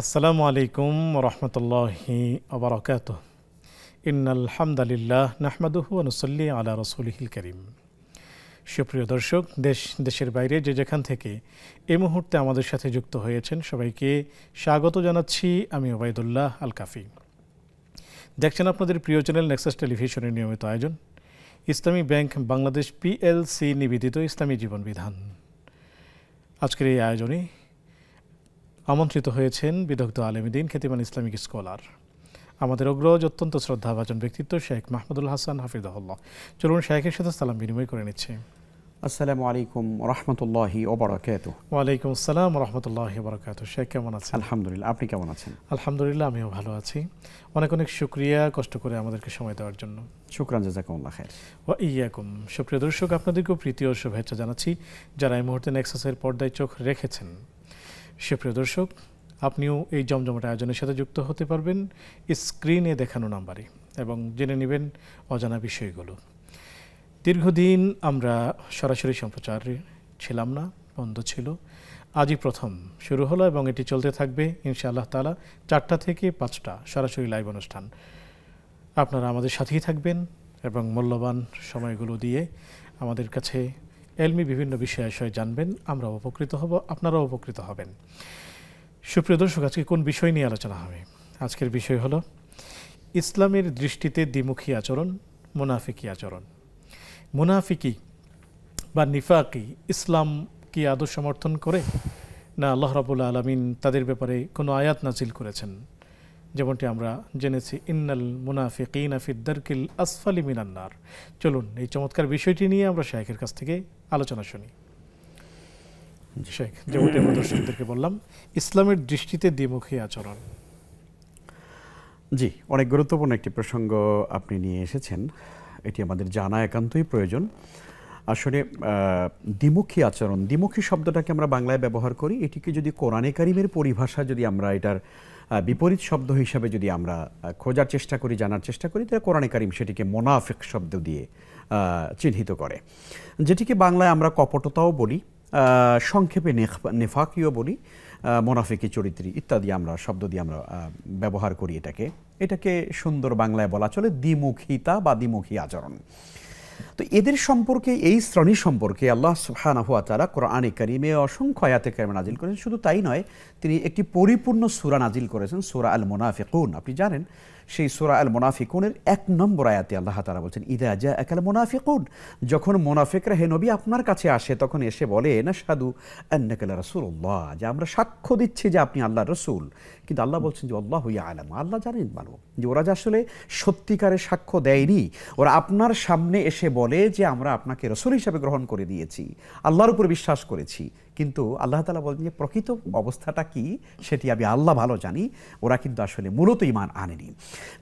আসসালামু আলাইকুম রহমতুল্লাহি আবরাকাতুহ। ইন্নাল হামদালিল্লাহ নাহমাদুহু ওয়া নুসাল্লি আলা রাসূলিহিল কারীম। সুপ্রিয় দর্শক, দেশের বাইরে যে যেখান থেকে এই মুহূর্তে আমাদের সাথে যুক্ত হয়েছেন সবাইকে স্বাগত জানাচ্ছি। আমি ওবায়দুল্লাহ আল কাফি। দেখছেন আপনাদের প্রিয় চ্যানেল নেক্সাস টেলিভিশনের নিয়মিত আয়োজন ইসলামী ব্যাংক বাংলাদেশ পিএলসি নিবেদিত ইসলামী জীবন বিধান। আজকের এই আয়োজনে আমন্ত্রিত হয়েছেন বিদগ্ধ আলেমদ্বীন, খ্যাতিমান ইসলামিক স্কলার, আমাদের অগ্রজ অত্যন্ত শ্রদ্ধাভাজন ব্যক্তিত্ব শেখ মাহমুদুল হাসান হাফিজাহুল্লাহ। চলুন শেখের সাথে সালাম বিনিময় করে নিচ্ছে। আসসালামু আলাইকুম রহমতুল্লাহি ওয়া বারাকাতুহু। ওয়ালাইকুম আসসালাম রহমতুল্লাহি ওয়া বারাকাতুহু। শেখ কেমন আছেন? আলহামদুলিল্লাহ, আপনি কেমন আছেন? আলহামদুলিল্লাহ, আমিও ভালো আছি। অনেক অনেক শুকরিয়া কষ্ট করে আমাদেরকে সময় দেওয়ার জন্য। শুকরান, জাযাকুমুল্লাহ খাইর। ওয়া ইয়াকুম। সুপ্রিয় দর্শক, আপনাদেরকেও প্রীতি ও শুভেচ্ছা জানাচ্ছি যারা এই মুহূর্তে নেক্সাসের পর্দায় চোখ রেখেছেন। সুপ্রিয় দর্শক, আপনিও এই জমজমাট আয়োজনের সাথে যুক্ত হতে পারবেন স্ক্রিনে দেখানো নাম্বারে এবং জেনে নেবেন অজানা বিষয়গুলো। দীর্ঘদিন আমরা সরাসরি সম্প্রচারে ছিলাম না, বন্ধ ছিল। আজই প্রথম শুরু হলো এবং এটি চলতে থাকবে ইনশাআল্লাহ তাআলা 4টা থেকে 5টা সরাসরি লাইভ অনুষ্ঠান। আপনারা আমাদের সাথেই থাকবেন এবং মূল্যবান সময়গুলো দিয়ে আমাদের কাছে এলমি বিভিন্ন বিষয় জানবেন। আমরাও উপকৃত হব, আপনারাও উপকৃত হবেন। সুপ্রিয় দর্শক, আজকে কোন বিষয় নিয়ে আলোচনা হবে? আজকের বিষয় হলো ইসলামের দৃষ্টিতে দ্বিমুখী আচরণ, মুনাফিকি আচরণ। মুনাফিকি বা নিফাকি ইসলাম কি আদৌ সমর্থন করে, না আল্লাহ রাব্বুল আলামিন তাদের ব্যাপারে কোনো আয়াত নাজিল করেছেন? যেমনটি আমরা জেনেছি, ইন্নাল মুনাফিকিনা ফিদ দারকিল আসফালি মিনান নার। চলুন এই চমৎকার বিষয়টি নিয়ে আমরা শেখের কাছ থেকে আলোচনা শুনি। শেখ, যেমনটি আমরা দর্শকদেরকে বললাম, ইসলামের দৃষ্টিতে দ্বিমুখী আচরণ। জি, অনেক গুরুত্বপূর্ণ একটি প্রসঙ্গ আপনি নিয়ে এসেছেন। এটি আমাদের জানা একান্তই প্রয়োজন। আসলে দ্বিমুখী আচরণ, দ্বিমুখী শব্দটাকে আমরা বাংলায় ব্যবহার করি। এটিকে যদি কোরআনে কারিমের পরিভাষা যদি আমরা এটার বিপরীত শব্দ হিসাবে যদি আমরা খোঁজার চেষ্টা করি, জানার চেষ্টা করি, তাহলে কোরআনে কারিম সেটিকে মোনাফিক শব্দ দিয়ে চিহ্নিত করে, যেটিকে বাংলায় আমরা কপটতাও বলি, সংক্ষেপে নেফাকিও বলি, মোনাফিকি চরিত্রী ইত্যাদি আমরা শব্দ দিয়ে আমরা ব্যবহার করি। এটাকে সুন্দর বাংলায় বলা চলে দ্বিমুখিতা বা দ্বিমুখী আচরণ। তো এদের সম্পর্কে, এই শ্রেণী সম্পর্কে আল্লাহ সুবহানাহু ওয়া তাআলা কোরআনে কারিমে অসংখ্য আয়াতে কারিমা নাজিল করেছেন। শুধু তাই নয়, তিনি একটি পরিপূর্ণ সূরা নাজিল করেছেন, সূরা আল মুনাফিকুন। আপনি জানেন, সেই সূরা আল মুনাফিকুনের 1 নম্বর আয়াতে আল্লাহ তাআলা বলছেন, ইযা জাআকাল মুনাফিকুন, যখন মুনাফিকরা হে নবী আপনার কাছে আসে, তখন এসে বলে নাশহাদু আন্নাকা রাসূলুল্লাহ, যে আমরা সাক্ষ্য দিচ্ছি যে আপনি আল্লাহর রাসূল। কিন্তু আল্লাহ বলছেন যে আল্লাহু ইয়ালাম, আল্লাহ জানেন ভালো যে ওরা যে আসলে সত্যিকারের সাক্ষ্য দেয়নি। ওরা আপনার সামনে এসে বলে যে আমরা আপনাকে রাসূল হিসেবে গ্রহণ করে দিয়েছি, আল্লাহর উপর বিশ্বাস করেছি, কিন্তু আল্লাহ তাআলা বলেন যে প্রকৃত অবস্থাটা কি সেটি আমি আল্লাহ ভালো জানি। ওরা কিন্তু আসলে মূলত ঈমান আনেনি।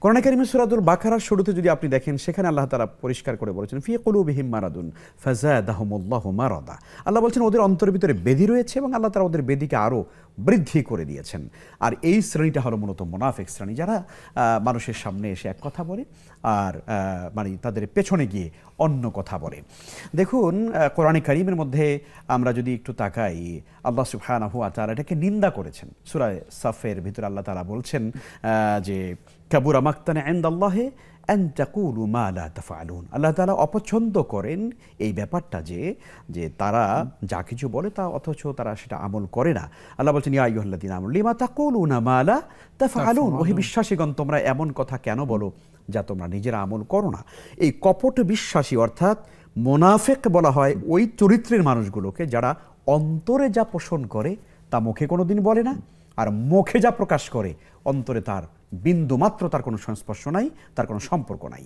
কোরআন কারীমের সূরাতুল বাকারার শুরুতে যদি আপনি দেখেন, সেখানে আল্লাহ তাআলা পরিষ্কার করে বলেছেন, ফি কুলুবিহিম মারাদুন ফাযাদাহুমুল্লাহু মারাদা। আল্লাহ বলছেন ওদের অন্তরের ভিতরে ব্যাধি রয়েছে এবং আল্লাহ তাআলা ওদের ব্যাধিকে আরও বৃদ্ধি করে দিয়েছেন। আর এই শ্রেণীটা হলো মূলত মুনাফিক শ্রেণী, যারা মানুষের সামনে এসে এক কথা বলে আর মানে তাদের পেছনে গিয়ে অন্য কথা বলে। দেখুন, কোরআন কারীমের মধ্যে আমরা যদি একটু তাকাই, আল্লাহ সুবহানাহু ওয়া তাআলা এটাকে নিন্দা করেছেন। সূরা সাফের ভিতরে আল্লাহ তাআলা বলছেন যে কাবুরা মাকতান ইনদাল্লাহি আন তাকুলু মা লা তাফআলুন। আল্লাহ তাআলা অপছন্দ করেন এই ব্যাপারটা যে তারা যা কিছু বলে তা অথচ তারা সেটা আমল করে না। আল্লাহ বলছেন, ইয়া আইয়ুহাল্লাযীনা আমানু লিমা তাকুলুনা মা লা তাফআলুন, ওহে বিশ্বাসীগণ তোমরা এমন কথা কেন বলো যা তোমরা নিজেরা আমল করো না। এই কপট বিশ্বাসী অর্থাৎ মুনাফিক বলা হয় ওই চরিত্রের মানুষগুলোকে যারা অন্তরে যা পোষণ করে তা মুখে কোনোদিন বলে না, আর মুখে যা প্রকাশ করে অন্তরে তার বিন্দু মাত্র তার কোনো সংস্পর্শ নাই, তার কোনো সম্পর্ক নাই।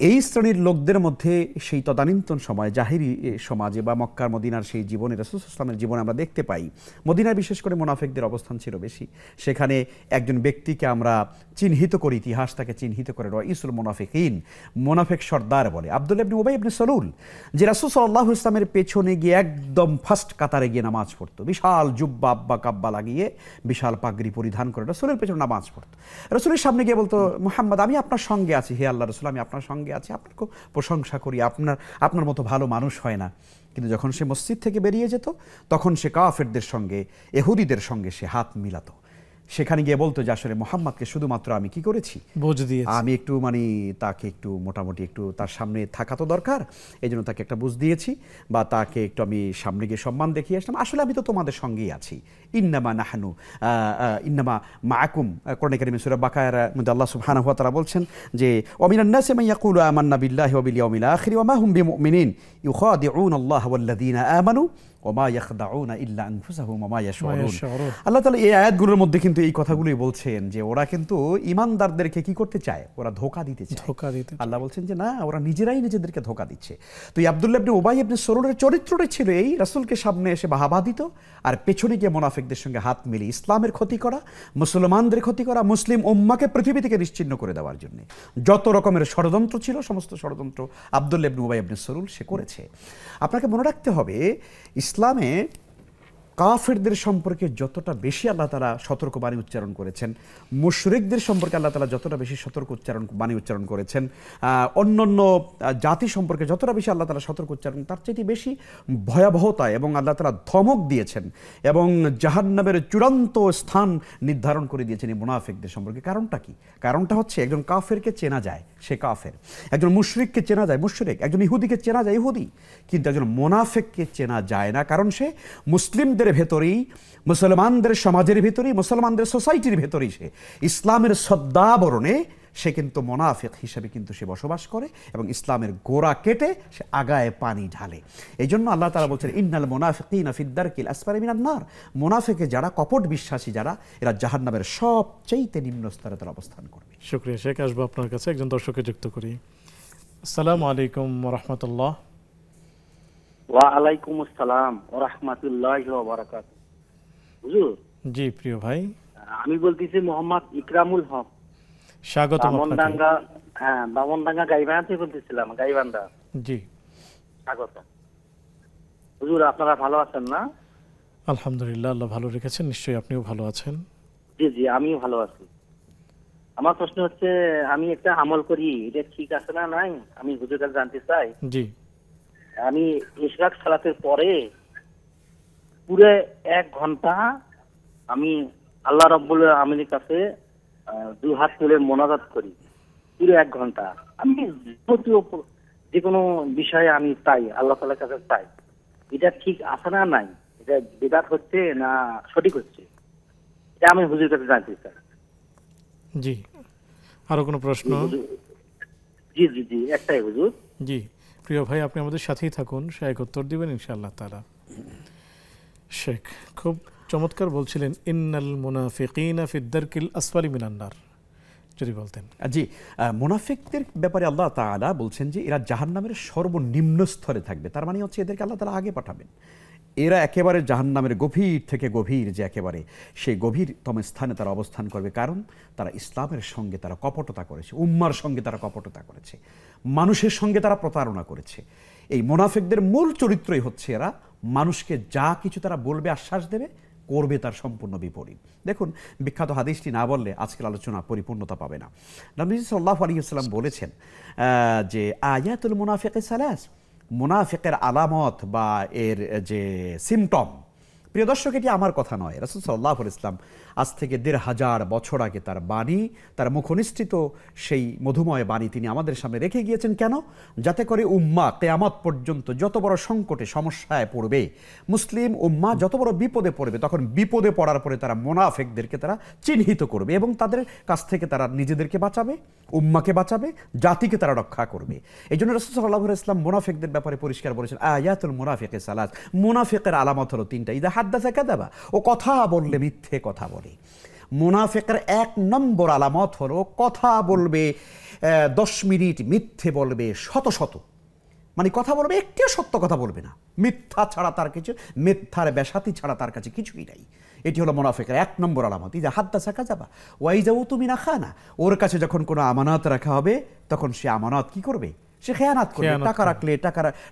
এই শ্রেণীর লোকদের মধ্যে সেই তদানীন্তন সময় জাহিরি সমাজে বা মক্কার মদিনার সেই জীবনে, রাসূল সাল্লাল্লাহু আলাইহি ওয়াসাল্লামের জীবনে আমরা দেখতে পাই, মদিনায় বিশেষ করে মুনাফিকদের অবস্থান ছিল বেশি। সেখানে একজন ব্যক্তিকে আমরা চিহ্নিত করি, ইতিহাস তাকে চিহ্নিত করে রাইসুল মুনাফিকিন, মুনাফিক সর্দার বলে, আব্দুল্লাহ ইবনে উবাই ইবনে সালুল, যে রাসূল সাল্লাল্লাহু আলাইহি ওয়াসাল্লামের পেছনে গিয়ে একদম ফার্স্ট কাতারে গিয়ে নামাজ পড়তো, বিশাল জুব্বা আব্বা কাব্বা লাগিয়ে বিশাল পাগড়ি পরিধান করে রাসূলের পেছনে নামাজ পড়তো। রাসূলের সামনে গিয়ে বলতো, মুহাম্মদ আমি আপনার সঙ্গে আছি, হে আল্লাহ রাসূল আমি আপনার সঙ্গে আছি, আপনার খুব প্রশংসা করি, আপনার মতো ভালো মানুষ হয় না। কিন্তু যখন সে মসজিদ থেকে বেরিয়ে যেত তখন সে কাফেরদের সঙ্গে, ইহুদিদের সঙ্গে সে হাত মিলাতো। সেখানে গিয়ে বলতো যে আসলে মোহাম্মদকে শুধুমাত্র আমি কি করেছি, বোঝ দিয়েছি, আমি একটু মানে তাকে একটু মোটামুটি একটু তার সামনে থাকা তো দরকার, এই জন্য তাকে একটা বুঝ দিয়েছি, বা তাকে একটু আমি সামনে গিয়ে সম্মান দেখিয়ে আসলাম, আসলে আমি তো তোমাদের সঙ্গেই আছি। ইন্নামা নাহানু ইন্নামা মাআকুম, কোরআনে কারিমে সূরা বাকারার মধ্যে আল্লাহ সুবহানাহু ওয়া তাআলা বলছেন যে ওয়ামিনান নাসি মান ইয়াকুলু আমান্না বিল্লাহি ওয়া বিল ইয়াউমিল আখির ওয়া মা হুম বিমুমিনিন ইউখাদিউনা আল্লাহ ওয়াল্লাযীনা আমানু ওমা ইয়াখদাউনা ইল্লা আনফুসাহুম ওমা ইয়াশউরুন। আল্লাহ তাআলা এই আয়াতগুলোর মধ্যে কিন্তু এই কথাগুলোই বলছেন যে ওরা কিন্তু ঈমানদারদেরকে কি করতে চায়, ওরা ধোঁকা দিতে চায়। আল্লাহ বলছেন যে না, ওরা নিজেরাই নিজেদেরকে ধোঁকা দিচ্ছে। তো এই আব্দুল্লাহ ইবনে উবাই ইবনে সলুলের চরিত্রটাই ছিল এই, রাসূলকে সামনে এসে বাহাবা দিত আর পেছনে গিয়ে মুনাফিকদের সঙ্গে হাত মিলিয়ে ইসলামের ক্ষতি করা, মুসলমানদের ক্ষতি করা, মুসলিম উম্মাহকে পৃথিবী থেকে নিশ্চিহ্ন করে দেওয়ার জন্য যত রকমের ষড়যন্ত্র ছিল সমস্ত ষড়যন্ত্র আব্দুল্লাহ ইবনে উবাই ইবনে সলুল সে করেছে। আপনাকে মনে রাখতে হবে, ইসলামে কাফেরদের সম্পর্কে যতটা বেশি আল্লাহ তাআলা সতর্কবাণী উচ্চারণ করেছেন, মুশরিকদের সম্পর্কে আল্লাহ তাআলা যতটা বেশি বাণী উচ্চারণ করেছেন, অন্যান্য জাতি সম্পর্কে যতটা বেশি আল্লাহ তাআলা সতর্ক উচ্চারণ, তার চাইতে বেশি ভয়াবহতা এবং আল্লাহ তাআলা ধমক দিয়েছেন এবং জাহান্নামের চূড়ান্ত স্থান নির্ধারণ করে দিয়েছেন এই মুনাফিকদের সম্পর্কে। কারণটা কি? কারণটা হচ্ছে একজন কাফেরকে চেনা যায়, সে কাফের; একজন মুশরিককে চেনা যায়, মুশরিক; একজন ইহুদিকে চেনা যায়, ইহুদি। কিন্তু একজন মুনাফিককে চেনা যায় না, কারণ সে মুসলিমদের ভেতরেই, মুসলমানদের সমাজের ভেতরেই, মুসলমানদের সোসাইটির ভেতরেই সে ইসলামের সদ্দাবরণে সে কিন্তু মুনাফিক হিসেবে কিন্তু সে বসবাস করে এবং ইসলামের গোড়া কেটে সে আগায় পানি ঢালে। এই জন্য আল্লাহ তাআলা বলছেন ইন্নাল মুনাফিকিনা ফিদ দারকিল আসফালি মিনান নার, মুনাফিকে যারা, কপট বিশ্বাসী যারা, এরা জাহান্নামের সবচেয়ে নিম্ন স্তরে তারা অবস্থান করবে। শুকরিয়া শেখ। আসবো আপনার কাছে, একজন দর্শককে যুক্ত করি। আসসালামু আলাইকুম ওয়া রাহমাতুল্লাহ। ওয়া আলাইকুম আসসালাম ওয়া রাহমাতুল্লাহি ওয়া বারাকাতুহু। হুজুর, জি প্রিয় ভাই, আমি বলতেছি মোহাম্মদ ইকরামুল হক, স্বাগতম আপনাকে। বামনডাঙ্গা, বামনডাঙ্গা গাইবান্ধা থেকে বলতেছিলাম, গাইবান্ধা। জি, স্বাগত। হুজুর, আপনারা ভালো আছেন না? আলহামদুলিল্লাহ, আল্লাহ ভালো রেখেছেন, নিশ্চয়ই আপনিও ভালো আছেন। জি জি, আমিও ভালো আছি। আমার প্রশ্ন হচ্ছে, আমি একটা আমল করি, এটা ঠিক আছে না নাই, আমি হুজুরের কাছে জানতে চাই। জি, আমি ইশরাক সালাতের পরে পুরো 1 ঘন্টা আমি আল্লাহ রাব্বুল আলামিনের কাছে 2 হাত তুলে মোনাজাত করি, পুরো 1 ঘন্টা। আমি যে কোনো বিষয়ে আমি চাই, আল্লাহ তাআলার কাছে চাই। এটা ঠিক আছে না নাই, এটা বিদআত হচ্ছে না সঠিক হচ্ছে, এটা আমি হুজুরের কাছে জানতে চাই। জি, আরো কোনো প্রশ্ন? জি জি জি, একটাই হুজুর। জি, প্রিয় ভাই, আপনি আমাদের সাথেই থাকুন, শেখ উত্তর দিবেন ইনশাআল্লাহ তাআলা। শেখ খুব চমৎকার বলছিলেন, ইন্নাল মুনাফিকিনা ফিদ দারকিল আসফালি মিনান নার, যদি বলতেন। জি, মুনাফিকদের ব্যাপারে আল্লাহ তাআলা বলছেন যে এরা জাহান্নামের সর্বনিম্ন স্তরে থাকবে। তার মানে হচ্ছে এদেরকে আল্লাহ তাআলা আগে পাঠাবেন। এরা একেবারে জাহান্নামের গভীর থেকে গভীর, যে একেবারে সেই গভীরতম স্থানে তারা অবস্থান করবে, কারণ তারা ইসলামের সঙ্গে তারা কপটতা করেছে, উম্মার সঙ্গে তারা কপটতা করেছে, মানুষের সঙ্গে তারা প্রতারণা করেছে। এই মুনাফিকদের মূল চরিত্রই হচ্ছে এরা মানুষকে যা কিছু তারা বলবে, আশ্বাস দেবে, করবে তার সম্পূর্ণ বিপরীত। দেখুন, বিখ্যাত হাদিসটি না বললে আজকের আলোচনা পরিপূর্ণতা পাবে না। নবী সাল্লাল্লাহু আলাইহি ওয়াসাল্লাম বলেছেন যে আয়াতুল মুনাফিকি সালাস, মুনাফিকের আলামত বা এর যে সিমটম, প্রিয় দর্শক, এটি আমার কথা নয়, রাসূল সাল্লাল্লাহু আলাইহি ওয়াসাল্লাম আজ থেকে ১৫০০ বছর আগে তার বাণী, তার মুখনিসৃত সেই মধুময় বাণী তিনি আমাদের সামনে রেখে গিয়েছেন। কেন? যাতে করে উম্মাহ কিয়ামত পর্যন্ত যত বড় সংকটে, সমস্যায় পড়বে, মুসলিম উম্মাহ যত বড় বিপদে পড়বে, তখন বিপদে পড়ার পরে তারা মুনাফিকদেরকে তারা চিহ্নিত করবে এবং তাদের কাছ থেকে তারা নিজেদেরকে বাঁচাবে, উম্মাকে বাঁচাবে, জাতিকে তারা রক্ষা করবে। এই জন্য রাসূল সাল্লাল্লাহু আলাইহি ওয়াসাল্লাম মুনাফিকদের ব্যাপারে পরিষ্কার বলেছেন, আয়াতুল মুনাফিকি সালাস, মুনাফিকের আলামত হলো 3টা। ইযা হাদ্দাসা কাযাবা, ও কথা বললে মিথ্যে কথা বলে। মুনাফিকের 1 নম্বর আলামত হলো কথা বলবে 10 মিনিট, মিথ্যে বলবে শত শত, মানে কথা বলবে একটিও সত্য কথা বলবে না, মিথ্যা ছাড়া তার কিছু, মিথ্যার বেসাতি ছাড়া তার কাছে কিছুই নাই। এটি হলো মুনাফিকের 1 নম্বর আলামত। ইযা হাদ্দাসা কাযাবা ওয়া ইযা উতুমিনা খানা, ওর কাছে যখন কোনো আমানত রাখা হবে তখন সে আমানত কি করবে? সে খেয়ানাত করবে। টাকা রাখলে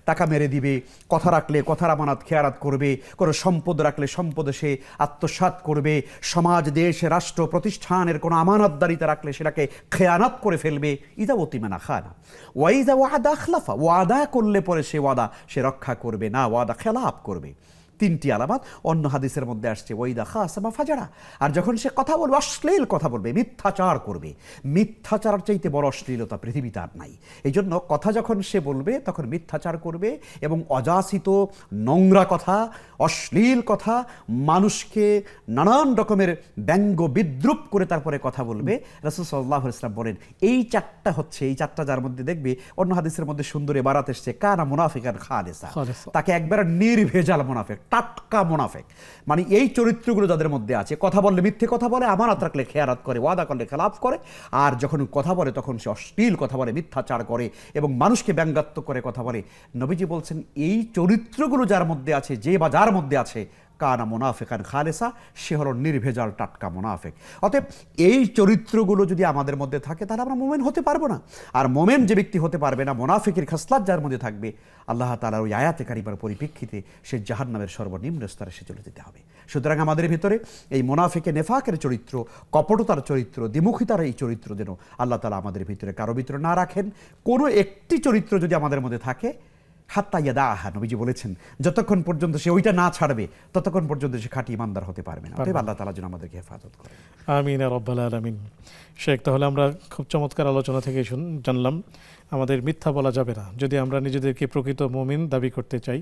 টাকা মেরে দিবে, কথা রাখলে কথার আমানত খেয়ানাত করবে, কোনো সম্পদ রাখলে সম্পদে সে আত্মসাৎ করবে, সমাজ, দেশ, রাষ্ট্র, প্রতিষ্ঠানের কোনো আমানতদারিতা রাখলে সেটাকে খেয়ানাত করে ফেলবে। ইযা উতিমানা খানা ওয়া ইযা ওয়াদা আখলাফা, ওয়াদা করলে পরে সে ওয়াদা সে রক্ষা করবে না, ওয়াদা খেলাফ করবে। 3টি আলামত। অন্য হাদিসের মধ্যে আসছে ওয়াইদা খাসামা ফাজারা, আর যখন সে কথা বলবে অশ্লীল কথা বলবে, মিথ্যাচার করবে। মিথ্যাচার চাইতে বড় অশ্লীলতা পৃথিবীতে আর নাই। এই জন্য কথা যখন সে বলবে তখন মিথ্যাচার করবে এবং অযাচিত নোংরা কথা, অশ্লীল কথা, মানুষকে নানান রকমের ব্যঙ্গ বিদ্রুপ করে তারপরে কথা বলবে। রাসূল সাল্লাল্লাহু আলাইহি ওয়াসাল্লাম বলেন এই 4টা হচ্ছে, এই 4টা যার মধ্যে দেখবে অন্য হাদিসের মধ্যে সুন্দর ইবারাত এসেছে কানা মুনাফিকান খালিসা, তাকে একবার নির্ভেজাল মুনাফিক, টাটকা মুনাফিক। মানে এই চরিত্রগুলো যাদের মধ্যে আছে, কথা বললে মিথ্যে কথা বলে, আমানত রাখলে খেয়ানত করে, ওয়াদা করলে খেলাফ করে, আর যখন কথা বলে তখন সে অশ্লীল কথা বলে, মিথ্যাচার করে এবং মানুষকে ব্যঙ্গাত্মক করে কথা বলে। নবীজি বলছেন এই চরিত্রগুলো যার মধ্যে আছে, যে বা যার মধ্যে আছে, কানা মুনাফিকান খালেসা, সে হলো নির্ভেজাল টাটকা মুনাফিক। অতএব এই চরিত্রগুলো যদি আমাদের মধ্যে থাকে তাহলে আমরা মোমেন হতে পারবো না। আর মোমেন যে ব্যক্তি হতে পারবে না, মুনাফিকের খাসলাত যার মধ্যে থাকবে, আল্লাহ তাআলার ওই আয়াতে কারিমার পরিপ্রেক্ষিতে সে জাহান্নামের সর্বনিম্ন স্তরে সে চলে যেতে হবে। সুতরাং আমাদের ভিতরে এই মুনাফিকে নেফাকের চরিত্র, কপটতার চরিত্র, দ্বিমুখিতার এই চরিত্র যেন আল্লাহ তাআলা আমাদের ভিতরে কারো ভিতরে না রাখেন। কোনো একটি চরিত্র যদি আমাদের মধ্যে থাকে, হাত্তা ইয়াদাহা, নবীজি বলেছেন যতক্ষণ পর্যন্ত সে ওইটা না ছাড়বে ততক্ষণ পর্যন্ত সে খাঁটি ইমানদার হতে পারবে না। অতএব আল্লাহ তাআলা যেন আমাদেরকে হেফাজত করেন। আমিন ইয়া রাব্বাল আলামিন। শেখ, তাহলে আমরা খুব চমৎকার আলোচনা থেকে জানলাম আমাদের মিথ্যা বলা যাবে না যদি আমরা নিজেদেরকে প্রকৃত মুমিন দাবি করতে চাই,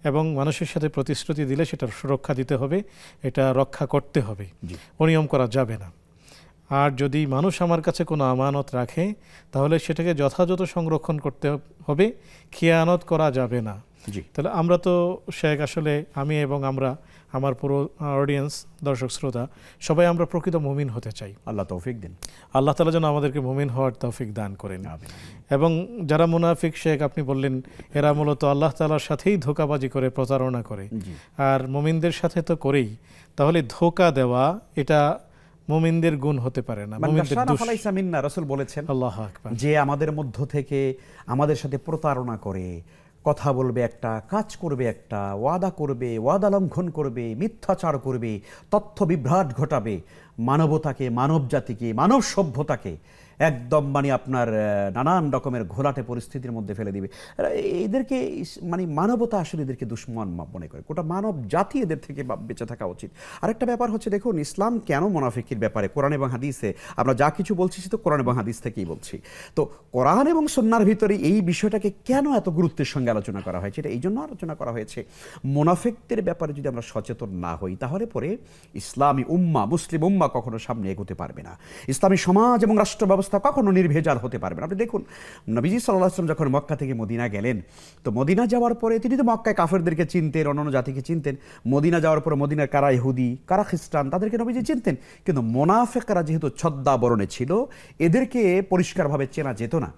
এবং মানুষের সাথে প্রতিশ্রুতি দিলে সেটার সুরক্ষা দিতে হবে, এটা রক্ষা করতে হবে, অনিয়ম করা যাবে না। আর যদি মানুষ আমার কাছে কোনো আমানত রাখে তাহলে সেটাকে যথাযথ সংরক্ষণ করতে হবে, খিয়ানত করা যাবে না। তাহলে আমরা তো শেখ আসলে আমি এবং আমরা, আমার পুরো অডিয়েন্স, দর্শক শ্রোতা সবাই আমরা প্রকৃত মুমিন হতে চাই। আল্লাহ তৌফিক দিন। আল্লাহ তাআলা যেন আমাদেরকে মুমিন হওয়ার তৌফিক দান করেন। এবং যারা মুনাফিক, শেখ আপনি বললেন এরা মূলত আল্লাহ তাআলার সাথেই ধোঁকাবাজি করে, প্রতারণা করে, আর মুমিনদের সাথে তো করেই। তাহলে ধোঁকা দেওয়া এটা মুমিনদের গুণ হতে পারে না, মুমিনদের দোষ। রাসূল বলেছেন আল্লাহু আকবার, যে আমাদের মধ্য থেকে আমাদের সাথে প্রতারণা করে, কথা বলবে একটা, কাজ করবে একটা, ওয়াদা করবে, ওয়াদা লঙ্ঘন করবে, মিথ্যাচার করবে, তথ্য বিভ্রাট ঘটাবে, মানবতাকে, মানব জাতিকে, মানব সভ্যতাকে একদম মানে আপনার নানান রকমের ঘোলাটে পরিস্থিতির মধ্যে ফেলে দিবে। এদেরকে মানে মানবতা আসলে এদেরকে দুশ্মন মনে করে, গোটা মানব জাতি এদের থেকে বেঁচে থাকা উচিত। আরেকটা ব্যাপার হচ্ছে, দেখুন ইসলাম কেন মুনাফিকের ব্যাপারে কোরআন এবং হাদিসে আমরা যা কিছু বলছি সে তো কোরআন এবং হাদিস থেকেই বলছি। তো কোরআন এবং সুন্নাহর ভিতরে এই বিষয়টাকে কেন এত গুরুত্বের সঙ্গে আলোচনা করা হয়েছে, এটা এই জন্য আলোচনা করা হয়েছে, মুনাফিকদের ব্যাপারে যদি আমরা সচেতন না হই তাহলে পরে ইসলামী উম্মাহ, মুসলিম উম্মাহ কখনো সামনে এগোতে পারবে না। ইসলামী সমাজ এবং রাষ্ট্র ব্যবস্থা কখনো নির্ভেজাল হতে পারবে না। আপনি দেখুন নবীজি সাল্লাল্লাহু আলাইহি ওয়াসাল্লাম যখন মক্কা থেকে মদিনা গেলেন, তো মদিনা যাওয়ার পরে তিনি তো মক্কায় কাফেরদেরকে চিনতেন, অন্যান্য জাতিকে চিনতেন। মদিনা যাওয়ার পরে মদিনার কারা ইহুদি, কারা খ্রিস্টান, তাদেরকে নবীজি চিনতেন। কিন্তু মুনাফিকরা যেহেতু ছদ্মাবরণে ছিল, এদেরকে পরিষ্কারভাবে চেনা যেত না।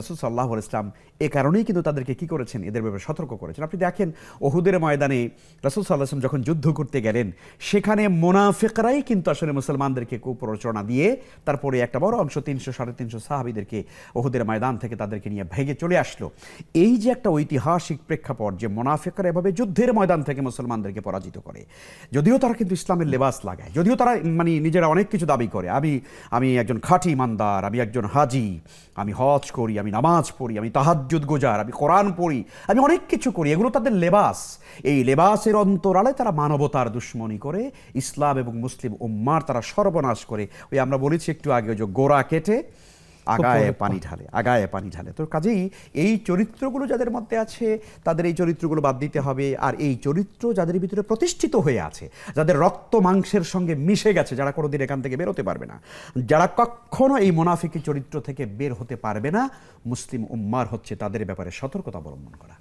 রাসূল সাল্লাল্লাহু আলাইহি ওয়াসাল্লাম এ কারণেই কিন্তু তাদেরকে কি করেছেন, এদের ব্যাপারে সতর্ক করেছেন। আপনি দেখেন উহুদের ময়দানে রাসূল সাল্লাল্লাহু আলাইহি ওয়াসাল্লাম যখন যুদ্ধ করতে গেলেন, সেখানে মুনাফিকরাই কিন্তু আসলে মুসলমানদেরকে কুপ্ররোচনা দিয়ে তারপরে একটা বড় অংশ 300-350 সাহাবীদেরকে উহুদের ময়দান থেকে তাদেরকে নিয়ে ভেগে চলে আসলো। এই যে একটা ঐতিহাসিক প্রেক্ষাপট যে মুনাফিকরা এভাবে যুদ্ধের ময়দান থেকে মুসলমানদেরকে পরাজিত করে, যদিও তারা কিন্তু ইসলামের লেবাস লাগায়, যদিও তারা মানে নিজেরা অনেক কিছু দাবি করে, আমি একজন খাঁটি ইমানদার, আমি একজন হাজি, আমি হজ করি, আমি নামাজ পড়ি, আমি তাহাজ্জুদ গোজার, আমি কোরআন পড়ি, আমি অনেক কিছু করি, এগুলো তাদের লেবাস। এই লেবাসের অন্তরালে তারা মানবতার দুশ্মনী করে, ইসলাম এবং মুসলিম উম্মার তারা সর্বনাশ করে। ওই আমরা বলেছি একটু আগে, যে গোড়া কেটে আগায় পানি ঢালে, আগায় পানি ঢালে। তো কাজেই এই চরিত্রগুলো যাদের মধ্যে আছে তাদের এই চরিত্রগুলো বাদ দিতে হবে। আর এই চরিত্র যাদের ভিতরে প্রতিষ্ঠিত হয়ে আছে, যাদের রক্ত মাংসের সঙ্গে মিশে গেছে, যারা কোনোদিন এখান থেকে বের হতে পারবে না, যারা কখনো এই মুনাফিকি চরিত্র থেকে বের হতে পারবে না, মুসলিম উম্মার হচ্ছে তাদের ব্যাপারে সতর্কতা অবলম্বন করা।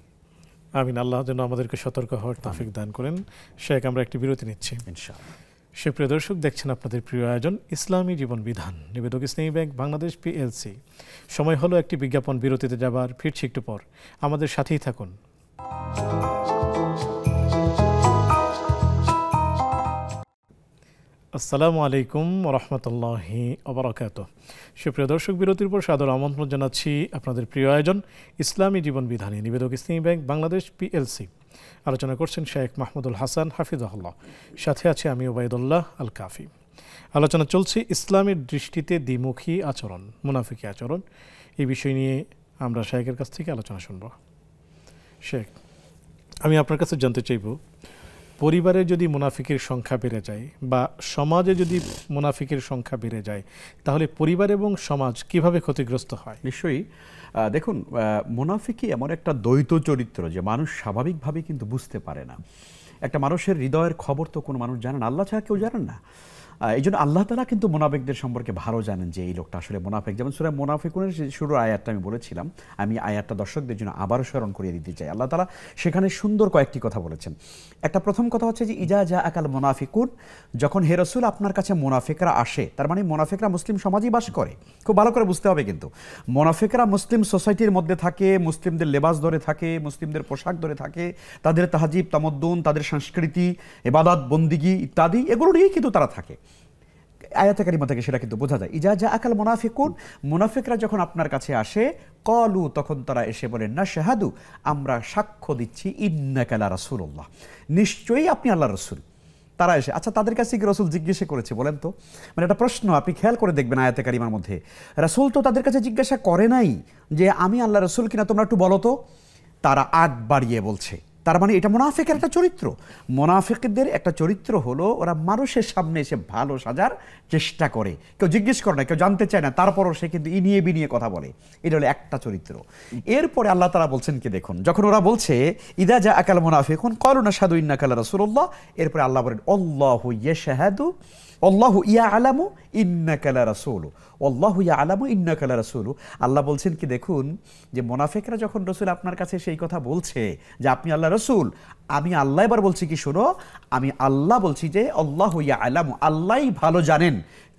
আমিন। আল্লাহ যেন আমাদেরকে সতর্ক হওয়ার তৌফিক দান করেন। শেখ, আমরা একটি বিরতি নিচ্ছি ইনশাআল্লাহ। সুপ্রিয় দর্শক, দেখছেন আপনাদের প্রিয় আয়োজন ইসলামী জীবন বিধান, নিবেদক ইসলামী ব্যাংক বাংলাদেশ পিএলসি। সময় হলো একটি বিজ্ঞাপন বিরতিতে যাবার, ফিরছি একটু পর, আমাদের সাথেই থাকুন। আসসালামু আলাইকুম রহমতুল্লাহি ওবারাকাতুহু। সুপ্রিয় দর্শক, বিরতির পর সাদর আমন্ত্রণ জানাচ্ছি আপনাদের প্রিয় আয়োজন ইসলামী জীবন বিধানে, নিবেদক ইসলামী ব্যাংক বাংলাদেশ পিএলসি। আলোচনা করছেন শেখ মাহমুদুল হাসান হাফিজাহুল্লাহ, সাথে আছে আমি ওবায়দুল্লাহ আল কাফি। আলোচনা চলছে ইসলামের দৃষ্টিতে দ্বিমুখী আচরণ, মুনাফিকি আচরণ। এই বিষয় নিয়ে আমরা শেখের কাছ থেকে আলোচনা শুনব। শেখ, আমি আপনার কাছে জানতে চাইব, পরিবারে যদি মুনাফিকের সংখ্যা বেড়ে যায় বা সমাজে যদি মুনাফিকের সংখ্যা বেড়ে যায়, তাহলে পরিবার এবং সমাজ কিভাবে ক্ষতিগ্রস্ত হয়? নিশ্চয়ই। দেখুন, মুনাফিকি এমন একটা দ্বৈত চরিত্র যে মানুষ স্বাভাবিকভাবে কিন্তু বুঝতে পারে না। একটা মানুষের হৃদয়ের খবর তো কোনো মানুষ জানে না, আল্লাহ ছাড়া কেউ জানেন না। এই জন্য আল্লাহ তাআলা কিন্তু মুনাফিকদের সম্পর্কে ভালো জানেন যে এই লোকটা আসলে মুনাফিক। যেমন সূরা মুনাফিকুনের শুরুর আয়াতটা আমি বলেছিলাম, আমি আয়াতটা দর্শকদের জন্য আবারও স্মরণ করিয়ে দিতে চাই। আল্লাহ তাআলা সেখানে সুন্দর কয়েকটি কথা বলেছেন। একটা প্রথম কথা হচ্ছে যে ইজা জা আকাল মুনাফিকুন, যখন হে রাসূল আপনার কাছে মুনাফিকরা আসে, তার মানে মুনাফিকরা মুসলিম সমাজেই বাস করে। খুব ভালো করে বুঝতে হবে কিন্তু, মুনাফিকরা মুসলিম সোসাইটির মধ্যে থাকে, মুসলিমদের লেবাস ধরে থাকে, মুসলিমদের পোশাক ধরে থাকে, তাদের তাহাজিব তামাদ্দুন, তাদের সংস্কৃতি, ইবাদত বন্দিগি ইত্যাদি এগুলো নিয়েই কিন্তু তারা থাকে। আয়াতে কারিমা থেকে সেটা কিন্তু বোঝা যায়। ইজা জা আকাল মুনাফিকুন, মুনাফিকরা যখন আপনার কাছে আসে, কলু, তখন তারা এসে বলেন না শাহাদু, আমরা সাক্ষ্য দিচ্ছি ইন্নাকা লা রাসূলুল্লাহ, নিশ্চয়ই আপনি আল্লাহর রাসূল। তারা এসে, আচ্ছা তাদের কাছে কি রাসূল জিজ্ঞাসা করেছে বলেন তো? মানে একটা প্রশ্ন আপনি খেয়াল করে দেখবেন আয়াতে কারিমার মধ্যে, রাসূল তো তাদের কাছে জিজ্ঞাসা করে নাই যে আমি আল্লাহর রাসূল কিনা, তোমরা একটু বলো তো। তারা আগ বাড়িয়ে বলছে। তার মানে এটা মুনাফিকের একটা চরিত্র। মুনাফিকদের একটা চরিত্র হলো ওরা মানুষের সামনে এসে ভালো সাজার চেষ্টা করে, কেউ জিজ্ঞেস করে না, কেউ জানতে চায় না, তারপরও সে কিন্তু ইনিয়ে বিনিয়ে কথা বলে। এটা হলো একটা চরিত্র। এরপরে আল্লাহ তাআলা বলছেন কি দেখুন, যখন ওরা বলছে ইদা জা আকাল মুনাফিকুন ক্বালু নাশহাদু ইন্নাকা লা রাসূলুল্লাহ, এরপরে আল্লাহ বলেন আল্লাহু ইয়াশহাদু আল্লাহু ইয়ালামু ইন্নাকা লা রাসূলু, আল্লাহু ইয়ালামু ইন্নাকা লা রাসূলু। আল্লাহ বলছেন কি দেখুন, যে মুনাফিকরা যখন রাসূল আপনার কাছে সেই কথা বলছে যে আপনি আল্লাহ রাসূল, আমি আল্লাহ এবার বলছি কি শোনো, আমি আল্লাহ বলছি যে আল্লাহু ইয়ালামু, আল্লাহই ভালো জানেন,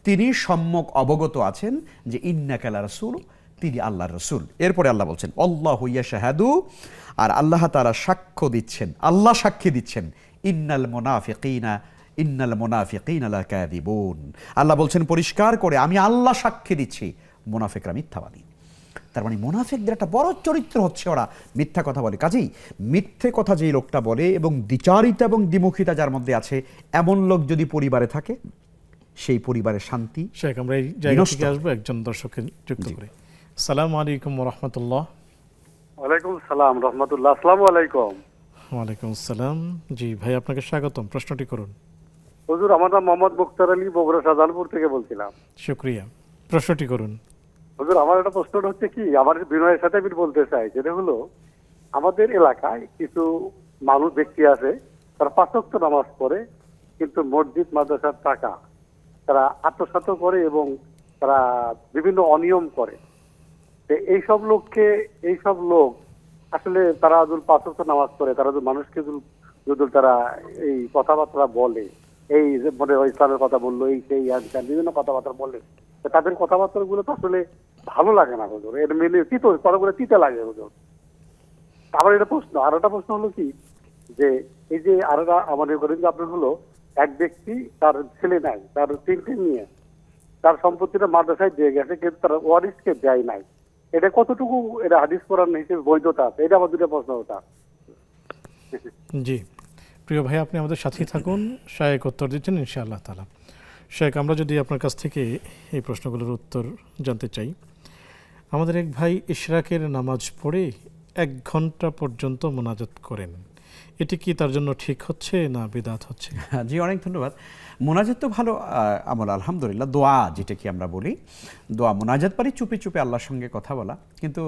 তিনি সম্যক অবগত আছেন যে ইন্নাকা লা রাসূলু, তিনি আল্লাহর রাসূল। এরপরে আল্লাহ বলছেন আল্লাহু ইয়াশহাদু, আর আল্লাহ তাআলা সাক্ষ্য দিচ্ছেন, আল্লাহ সাক্ষী দিচ্ছেন, ইন্নাল মুনাফিকিনা লাকাযিবুন। আল্লাহ বলছেন পরিষ্কার করে, আমি আল্লাহ সাক্ষী দিচ্ছি মুনাফিকরা মিথ্যাবাদী। তার মানে মুনাফিকদের একটা বড় চরিত্র হচ্ছে ওরা মিথ্যা কথা বলে। কাজেই মিথ্যে কথা যেই লোকটা বলে এবং দ্বিচারিতা এবং দ্বিমুখিতা যার মধ্যে আছে, এমন লোক যদি পরিবারে থাকে, সেই পরিবারের শান্তি। শেখ, আমরা এই জায়গা থেকে আসবো একজন দর্শককে যুক্ত করে। আসসালামু আলাইকুম ওয়া রাহমাতুল্লাহ। ওয়ালাইকুম সালাম রাহমাতুল্লাহ। আসসালামু আলাইকুম। ওয়ালাইকুম আসসালাম। জি ভাই, আপনাকে স্বাগতম, প্রশ্নটি করুন। হুজুর, আমার নাম মোহাম্মদ মুক্তার আলী, বগুড়া শাহজাহানপুর থেকে বলছিলাম। শুকরিয়া, প্রশ্নটি করুন। হুজুর, আমার একটা প্রশ্ন হচ্ছে কি, আমার বিনয়ের সাথে আমি বলতে চাই, যেটা হলো আমাদের এলাকায় কিছু মানুষ ব্যক্তি আছে, তারা ৫ ওয়াক্ত নামাজ পড়ে, কিন্তু মসজিদ মাদ্রাসার টাকা তারা আত্মসাৎ করে এবং তারা বিভিন্ন অনিয়ম করে। এইসব লোক আসলে তারা যদি ৫ ওয়াক্ত নামাজ পড়ে, তারা যদি মানুষকে যদি তারা এই কথাবার্তা বলে, এই যে মনে হয় ইসলামের কথা বললো, এই সেই বিভিন্ন কথাবার্তা বললে, তাদের কথাবার্তা গুলো তো আসলে ভালো লাগে না হুজুর, এটা মেনে কথাগুলো তিতে লাগে হুজুর। আমার এটা প্রশ্ন, আর একটা প্রশ্ন হলো কি, যে এই যে আরেকটা আমাদের ঘরে আপনার হলো এক ব্যক্তি, তার ছেলে নাই, তার 3টে নিয়ে তার সম্পত্তিটা মাদ্রাসায় দিয়ে গেছে, কিন্তু তার ওয়ারিসকে দেয় নাই। এটা কতটুকু এটা হাদিস কোরআন হিসেবে বৈধতা আছে? এটা আমার দুটো প্রশ্ন ওটা। জি প্রিয় ভাই, আপনি আমাদের সাথেই থাকুন, শায়েখ উত্তর দিচ্ছেন ইনশাআল্লাহ তাআলা। শায়েখ, আমরা যদি আপনার কাছ থেকে এই প্রশ্নগুলোর উত্তর জানতে চাই। আমাদের এক ভাই ইশরাকের নামাজ পড়ে 1 ঘন্টা পর্যন্ত মোনাজাত করেন, এটি কি তার জন্য ঠিক হচ্ছে না বিদআত হচ্ছে? জি, অনেক ধন্যবাদ। মোনাজাত তো ভালো আমল, আলহামদুলিল্লাহ। দোয়া যেটাকে আমরা বলি, দোয়া মোনাজাত পারি চুপে চুপে আল্লাহর সঙ্গে কথা বলা, কিন্তু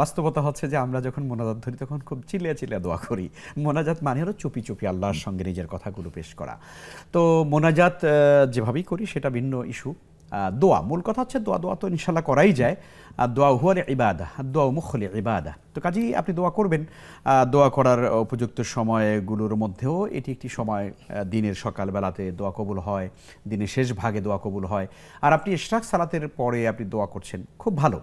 বাস্তবতা হচ্ছে যে আমরা যখন মোনাজাত ধরি তখন খুব চিল্লিয়ে চিল্লিয়ে দোয়া করি। মোনাজাত মানে হলো চুপি চুপি আল্লাহর সঙ্গে নিজের কথাগুলো পেশ করা। তো মোনাজাত যেভাবেই করি সেটা ভিন্ন ইস্যু। দোয়া, মূল কথা হচ্ছে দোয়া তো ইনশাল্লাহ করাই যায়। দোয়া হুয়াল ইবাদা, দোয়া মুখল ইবাদা। তো কাজেই আপনি দোয়া করবেন। দোয়া করার উপযুক্ত সময়গুলোর মধ্যেও এটি একটি সময়, দিনের সকালবেলাতে দোয়া কবুল হয়, দিনের শেষ ভাগে দোয়া কবুল হয়। আর আপনি ইশরাক সালাতের পরে আপনি দোয়া করছেন, খুব ভালো।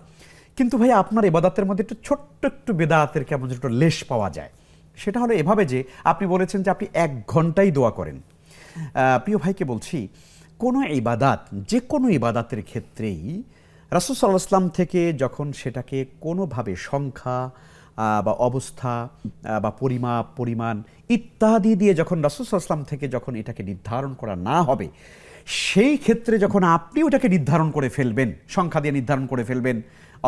কিন্তু ভাই আপনার ইবাদতের মধ্যে একটু ছোট্ট একটু বেদাতের কেমন একটু লেশ পাওয়া যায়। সেটা হলো এভাবে যে আপনি বলেছেন যে আপনি 1 ঘন্টাই দোয়া করেন। প্রিয় ভাইকে বলছি, কোনো ইবাদাত, যে কোনো ইবাদাতের ক্ষেত্রেই রাসূল সাল্লাল্লাহু আলাইহি ওয়াসাল্লাম থেকে যখন সেটাকে কোনোভাবে সংখ্যা বা অবস্থা বা পরিমাপ, পরিমাণ ইত্যাদি দিয়ে যখন রাসূল সাল্লাল্লাহু আলাইহি ওয়াসাল্লাম থেকে যখন এটাকে নির্ধারণ করা না হবে, সেই ক্ষেত্রে যখন আপনি ওটাকে নির্ধারণ করে ফেলবেন, সংখ্যা দিয়ে নির্ধারণ করে ফেলবেন,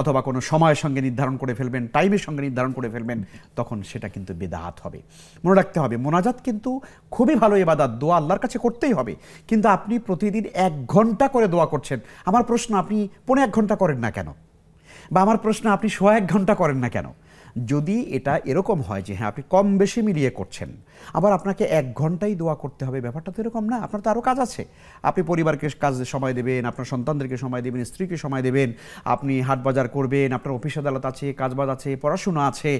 অথবা কোনো সময়ের সঙ্গে নির্ধারণ করে ফেলবেন, টাইমের সঙ্গে নির্ধারণ করে ফেলবেন, তখন সেটা কিন্তু বিদআত হবে। মনে রাখতে হবে মোনাজাত কিন্তু খুবই ভালো ইবাদত, দোয়া আল্লাহর কাছে করতেই হবে, কিন্তু আপনি প্রতিদিন 1 ঘন্টা করে দোয়া করছেন। আমার প্রশ্ন, আপনি 1.5 ঘন্টা করেন না কেন? বা আমার প্রশ্ন, আপনি 1.5 ঘন্টা করেন না কেন? যদি এটা এরকম হয় যে হ্যাঁ আপনি কম বেশি মিলিয়ে করছেন, আবার আপনাকে 1 ঘন্টাই দোয়া করতে হবে, ব্যাপারটা তো এরকম না। আপনার তো আরও কাজ আছে। আপনি পরিবারকে কাজে সময় দেবেন, আপনার সন্তানদেরকে সময় দেবেন, স্ত্রীকে সময় দেবেন, আপনি হাট বাজার করবেন, আপনার অফিস আদালত আছে, কাজবাজ আছে, পড়াশোনা আছে,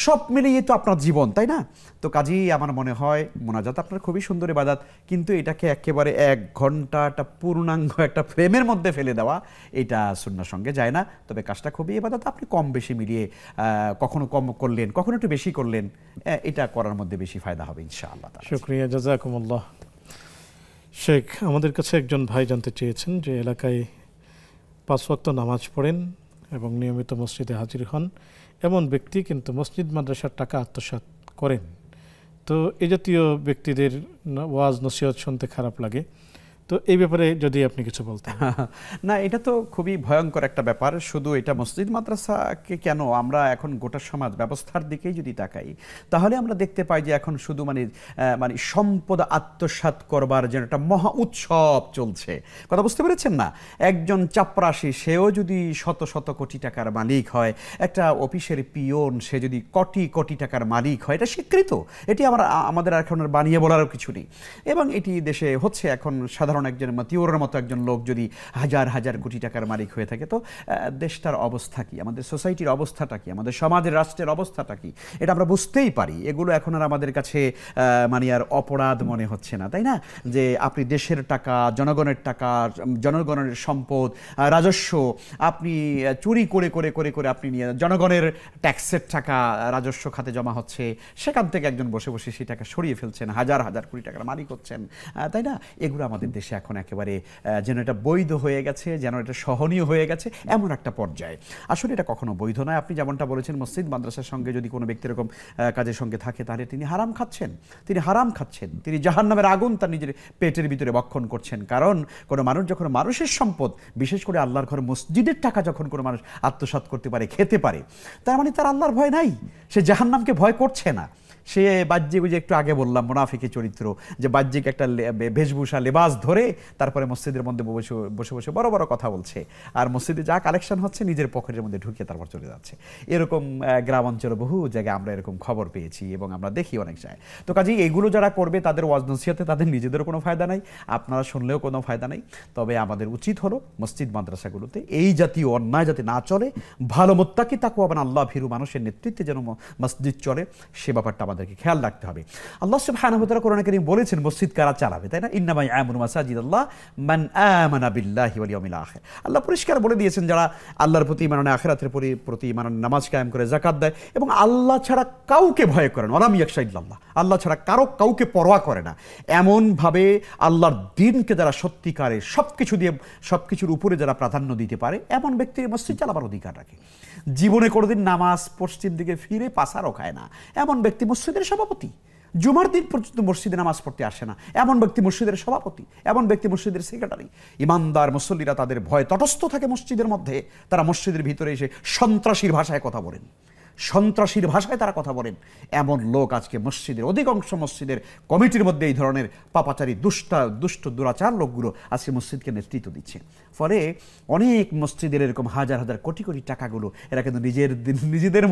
সব মিলিয়ে তো আপনার জীবন, তাই না? তো কাজেই আমার মনে হয় মোনাজাত আপনার খুবই সুন্দর ইবাদত, কিন্তু এটাকে একেবারে 1 ঘন্টা একটা পূর্ণাঙ্গ একটা ফ্রেমের মধ্যে ফেলে দেওয়া, এটা সুন্নাহর সঙ্গে যায় না। তবে কাজটা খুবই ইবাদত, আপনি কম বেশি মিলিয়ে কখনো কম করলেন, কখনো একটু বেশি করলেন, এটা করার মধ্যে বেশি ফায়দা হবে ইনশাআল্লাহ। শুকরিয়া, জাযাকুমুল্লাহ। শেখ, আমাদের কাছে একজন ভাই জানতে চেয়েছেন যে এলাকায় 5 ওয়াক্ত নামাজ পড়েন এবং নিয়মিত মসজিদে হাজির হন এমন ব্যক্তি কিন্তু মসজিদ মাদ্রাসার টাকা আত্মসাৎ করেন, তো এই জাতীয় ব্যক্তিদের ওয়াজ নসিহত শুনতে খারাপ লাগে, তো এই ব্যাপারে যদি আপনি কিছু বলতেন। না, এটা তো খুবই ভয়ঙ্কর একটা ব্যাপার। শুধু এটা মসজিদ মাদ্রাসাকে কেন, আমরা এখন গোটা সমাজ ব্যবস্থার দিকেই যদি তাকাই, তাহলে আমরা দেখতে পাই যে এখন শুধু মানে সম্পদ আত্মসাৎ করবার যেন একটা মহা উৎসব চলছে। কথা বুঝতে পেরেছেন না? একজন চাপরাশি, সেও যদি শত শত কোটি টাকার মালিক হয়, একটা অফিসের পিয়ন সে যদি কোটি কোটি টাকার মালিক হয়, এটা স্বীকৃত। এটি আমাদের এখন বানিয়ে বলারও কিছু নেই, এবং এটি দেশে হচ্ছে। এখন সাধারণ একজন মাতিউরের মতো একজন লোক যদি হাজার হাজার কোটি টাকার মালিক হয়ে থাকে, তো দেশটার অবস্থা কি, আমাদের সোসাইটির অবস্থাটা কি, আমাদের সমাজের রাষ্ট্রের অবস্থাটা কি, এটা আমরা বুঝতেই পারি। এগুলো এখন আর আমাদের কাছে মানে আর অপরাধ মনে হচ্ছে না, তাই না? যে আপনি দেশের টাকা, জনগণের টাকা, জনগণের সম্পদ, রাজস্ব আপনি চুরি করে করে করে করে আপনি নিয়ে, জনগণের ট্যাক্সের টাকা রাজস্ব খাতে জমা হচ্ছে, সেখান থেকে একজন বসে বসে সেই টাকা সরিয়ে ফেলছেন, হাজার হাজার কোটি টাকার মালিক হচ্ছেন, তাই না? এগুলো আমাদের দেশে এখন একেবারে যেন এটা বৈধ হয়ে গেছে, যেন এটা সহনীয় হয়ে গেছে, এমন একটা পর্যায়ে। আসলে এটা কখনো বৈধ নয়। আপনি যেমনটা বলেছেন, মসজিদ মাদ্রাসার সঙ্গে যদি কোনো ব্যক্তি এরকম কাজের সঙ্গে থাকে, তাহলে তিনি হারাম খাচ্ছেন, তিনি জাহান্নামের আগুন তার নিজের পেটের ভিতরে বক্ষণ করছেন। কারণ কোনো মানুষ যখন মানুষের সম্পদ, বিশেষ করে আল্লাহর ঘর মসজিদের টাকা যখন কোনো মানুষ আত্মসাৎ করতে পারে, খেতে পারে, তার মানে তার আল্লাহর ভয় নাই, সে জাহান্নামকে ভয় করছে না। সে বাহ্যিক, যে একটু আগে বললাম মুনাফিকের চরিত্র, যে বাহ্যিক একটা বেশভূষা লেবাস ধরে তারপরে মসজিদের মধ্যে বসে বসে বড় বড় কথা বলছে, আর মসজিদে যা কালেকশন হচ্ছে নিজের পকেটের মধ্যে ঢুকিয়ে তারপর চলে যাচ্ছে। এরকম গ্রাম অঞ্চলে বহু জায়গায় আমরা এরকম খবর পেয়েছি এবং আমরা দেখি অনেক জায়গায়। তো কাজেই এইগুলো যারা করবে, তাদের ওয়াজ নসিহতে তাদের নিজেদেরও কোনো ফায়দা নাই, আপনারা শুনলেও কোনো ফায়দা নাই। তবে আমাদের উচিত হলো মসজিদ মাদ্রাসাগুলোতে এই জাতীয় অন্যায় যাতে না চলে, ভালো মুত্তাকি তাকওয়াবান আল্লাহ ভীরু মানুষের নেতৃত্বে যেন মসজিদ চলে, সে ব্যাপারটা আমাদেরকে খেয়াল রাখতে হবে। আল্লাহ সুবহানাহু ওয়া তাআলা কোরআনে কারীম বলেছেন মসজিদ কারা চালাবে, তাই না? ইন্নামা ইয়ামুরু মাসাজিদাল্লাহ মান আমানা বিল্লাহি ওয়াল ইয়াউমিল আখির। আল্লাহ পরিষ্কার বলে দিয়েছেন, যারা আল্লাহর প্রতি ঈমান আনে, আখিরাতের প্রতি ঈমান আনে, নামাজ কায়েম করে, যাকাত দেয় এবং আল্লাহ ছাড়া কাউকে ভয় করে না, ওয়ালাম ইয়াখশা ইল্লাল্লাহ, আল্লাহ ছাড়া কাউকে পরোয়া করে না, এমনভাবে আল্লাহর দ্বীনকে যারা সত্যিকারে সবকিছু দিয়ে সবকিছুর উপরে যারা প্রাধান্য দিতে পারে, এমন ব্যক্তির মসজিদ চালাবার অধিকার রাখে। জীবনে কোনোদিন নামাজ পশ্চিম দিকে ফিরে পাসারও খায় না, এমন ব্যক্তি মসজিদের সভাপতি। জুমার দিন পর্যন্ত মসজিদে নামাজ পড়তে আসে না, এমন ব্যক্তি মসজিদের সভাপতি, এমন ব্যক্তি মসজিদের সেক্রেটারি। ইমানদার মুসল্লিরা তাদের ভয় তটস্থ থাকে মসজিদের মধ্যে, তারা মসজিদের ভিতরে এসে সন্ত্রাসীর ভাষায় কথা বলেন, সন্ত্রাসীর ভাষায় তারা কথা বলেন। এমন লোক আজকে মসজিদের, অধিকাংশ মসজিদের কমিটির মধ্যে এই ধরনের পাপাচারী দুষ্ট দুরাচার লোকগুলো আজকে মসজিদকে নেতৃত্ব দিচ্ছে। ফলে অনেক মসজিদের এরকম হাজার হাজার কোটি কোটি টাকাগুলো এরা কিন্তু নিজেদের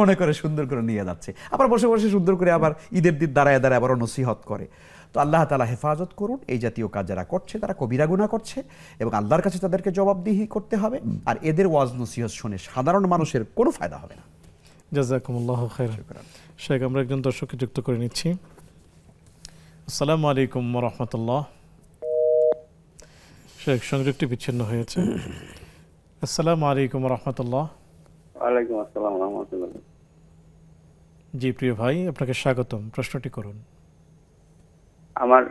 মনে করে সুন্দর করে নিয়ে যাচ্ছে, আবার বসে বসে সুন্দর করে আবার ঈদের দিন দাঁড়ায় আবারও নসিহত করে। তো আল্লাহ তাআলা হেফাজত করুন। এই জাতীয় কাজ যারা করছে তারা কবিরা গুনাহ করছে এবং আল্লাহর কাছে তাদেরকে জবাবদিহি করতে হবে। আর এদের ওয়াজ নসিহত শুনে সাধারণ মানুষের কোনো ফায়দা হবে না। জাযাকুমুল্লাহু খাইরান। শেখ, আমরা একজন দর্শককে যুক্ত করে নিচ্ছি। আসসালামু আলাইকুম ওয়া রাহমাতুল্লাহ। শেখ, সংযোগটি বিচ্ছিন্ন হয়েছে। আসসালামু আলাইকুম ওয়া রাহমাতুল্লাহ। ওয়ালাইকুম আসসালাম ওয়া রাহমাতুল্লাহ। জি প্রিয় ভাই, আপনাকে স্বাগতম, প্রশ্নটি করুন। আমার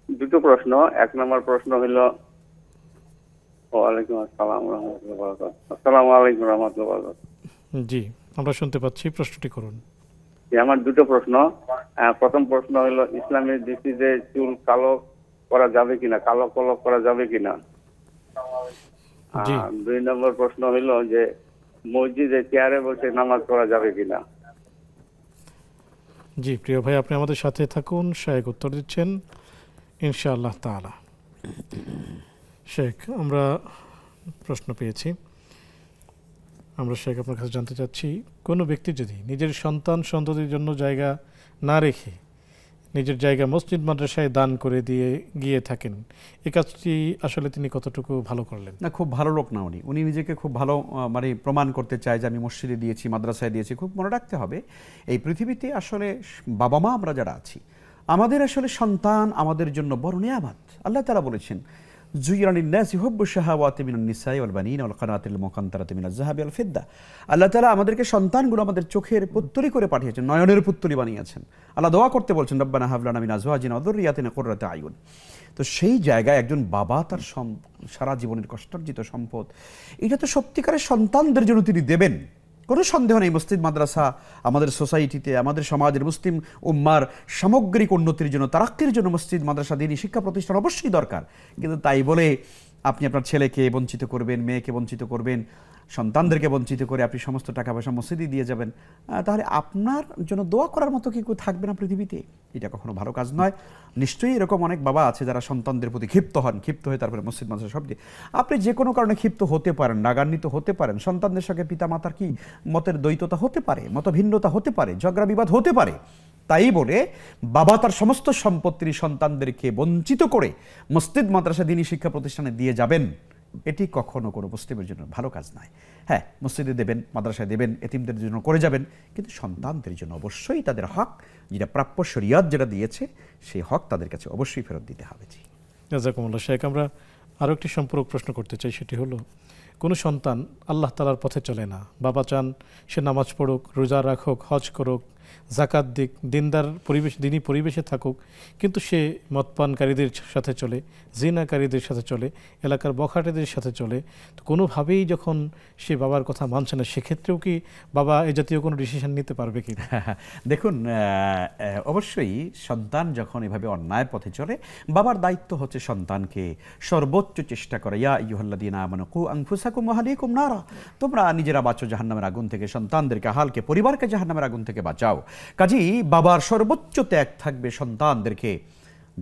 দুটো প্রশ্ন। এক নম্বর প্রশ্ন হলো, ওয়ালাইকুম আসসালাম ওয়া রাহমাতুল্লাহি ওয়া বারাকাতুহু। আসসালামু আলাইকুম ওয়া রাহমাতুল্লাহি ওয়া বারাকাতুহু। জি, আমরা শুনতে পাচ্ছি, প্রশ্নটি করুন। আমার দুটো প্রশ্ন। প্রথম প্রশ্ন হলো, ইসলামের দৃষ্টিতে চুল কালো করা যাবে কিনা, কালো কলপ করা যাবে কিনা? জি। 2 নম্বর প্রশ্ন হইল যে মসজিদে চেয়ারে বসে নামাজ পড়া যাবে কিনা? জি প্রিয় ভাই, আপনি আমাদের সাথে থাকুন, শেখ উত্তর দিচ্ছেন ইনশাআল্লাহ তাআলা। শেখ, আমরা প্রশ্ন পেয়েছি, আমরা শেখ আপনার কাছে জানতে চাচ্ছি, কোনো ব্যক্তি যদি নিজের সন্তান সন্ততির জন্য জায়গা না রেখে নিজের জায়গা মসজিদ মাদ্রাসায় দান করে দিয়ে গিয়ে থাকেন, এই কাজটি আসলে তিনি কতটুকু ভালো করলেন? না, খুব ভালো লোক না উনি, উনি নিজেকে খুব ভালো মানে প্রমাণ করতে চায় যে আমি মসজিদে দিয়েছি, মাদ্রাসায় দিয়েছি। খুব মনে রাখতে হবে, এই পৃথিবীতে আসলে বাবা মা আমরা যারা আছি, আমাদের আসলে সন্তান আমাদের জন্য বড় নিয়ামত। আল্লাহ তাআলা বলেছেন, যুয়িনা লিন-নাসি হুব্বু শাহাওয়াতি মিনান নিসাই ওয়াল বানিনা ওয়াল কানাতিল মুকান্তারাতি মিনাজ যাহাবি ওয়াল ফিদ্দা। আল্লাহ তাআলা আমাদেরকে সন্তানগুলো আমাদের চোখের পুত্তলি করে পাঠিয়েছেন, নয়নের পুত্তলি বানিয়েছেন। আল্লাহ দোয়া করতে বলছেন, রব্বানা হাব লানা মিন আজওয়াজিনা ওয়া যুররিয়াতিনা কুররাতা আয়ুন। তো সেই জায়গায় একজন বাবা তার সারা জীবনের কষ্টার্জিত সম্পদ, এটা তো সত্যিকারের সন্তানদের জন্য তিনি দেবেন, কোনো সন্দেহ নেই। মসজিদ মাদ্রাসা আমাদের সোসাইটিতে, আমাদের সমাজের মুসলিম উম্মার সামগ্রিক উন্নতির জন্য, তারাক্কির জন্য মসজিদ মাদ্রাসা দিনই শিক্ষা প্রতিষ্ঠান অবশ্যই দরকার। কিন্তু তাই বলে আপনি আপনার ছেলেকে বঞ্চিত করবেন, মেয়েকে বঞ্চিত করবেন, সন্তানদেরকে বঞ্চিত করে আপনি সমস্ত টাকা পয়সা মসজিদে দিয়ে যাবেন, তাহলে আপনার জন্য দোয়া করার মতো কি কেউ থাকবে না পৃথিবীতে? এটা কখনো ভালো কাজ নয়। নিশ্চয়ই এরকম অনেক বাবা আছে যারা সন্তানদের প্রতি ক্ষিপ্ত হন, ক্ষিপ্ত হয়ে তারপরে মসজিদ মাদ্রাসা সব দিয়ে। আপনি যে কোনো কারণে ক্ষিপ্ত হতে পারেন, রাগান্বিত হতে পারেন, সন্তানদের সঙ্গে পিতা মাতার কি মতের দ্বৈততা হতে পারে, মতভিন্নতা হতে পারে, ঝগড়া বিবাদ হতে পারে। তাই বলে বাবা তার সমস্ত সম্পত্তির সন্তানদেরকে বঞ্চিত করে মসজিদ মাদ্রাসা দিনী শিক্ষা প্রতিষ্ঠানে দিয়ে যাবেন, এটি কখনো কোনো মুসলিমের জন্য ভালো কাজ নয়। হ্যাঁ, মসজিদে দেবেন, মাদ্রাসায় দেবেন, এতিমদের জন্য করে যাবেন, কিন্তু সন্তানদের জন্য অবশ্যই তাদের হক, যেটা প্রাপ্য শরিয়ত যেটা দিয়েছে, সেই হক তাদের কাছে অবশ্যই ফেরত দিতে হবে। জি, জাযাকুমুল্লাহ। শেখ, আমরা আরও একটি সম্পর্ক প্রশ্ন করতে চাই, সেটি হলো, কোনো সন্তান আল্লাহ তাআলার পথে চলে না, বাবা চান সে নামাজ পড়ুক, রোজা রাখুক, হজ করুক, জাকাত দিক, দিনদার পরিবেশ, দিনী পরিবেশে থাকুক, কিন্তু সে মদপানকারীদের সাথে চলে, জিনাকারীদের সাথে চলে, এলাকার বখাটেদের সাথে চলে, তো কোনোভাবেই যখন সে বাবার কথা মানছে না, সেক্ষেত্রেও কি বাবা এ জাতীয় কোনো ডিসিশন নিতে পারবে কি? দেখুন, অবশ্যই সন্তান যখন এভাবে অন্যায়ের পথে চলে, বাবার দায়িত্ব হচ্ছে সন্তানকে সর্বোচ্চ চেষ্টা করা। ইয়া আইয়ুহাল্লাযীনা আমানু কু আনফুসাকুম ওয়া আহলিকুম নারা, তোমরা নিজেরা বাঁচো জাহান্নামের আগুন থেকে, সন্তানদেরকে, আহালকে, পরিবারকে জাহান্নামের আগুন থেকে বাঁচাও। কাজেই বাবার সর্বোচ্চ ত্যাগ থাকবে সন্তানদেরকে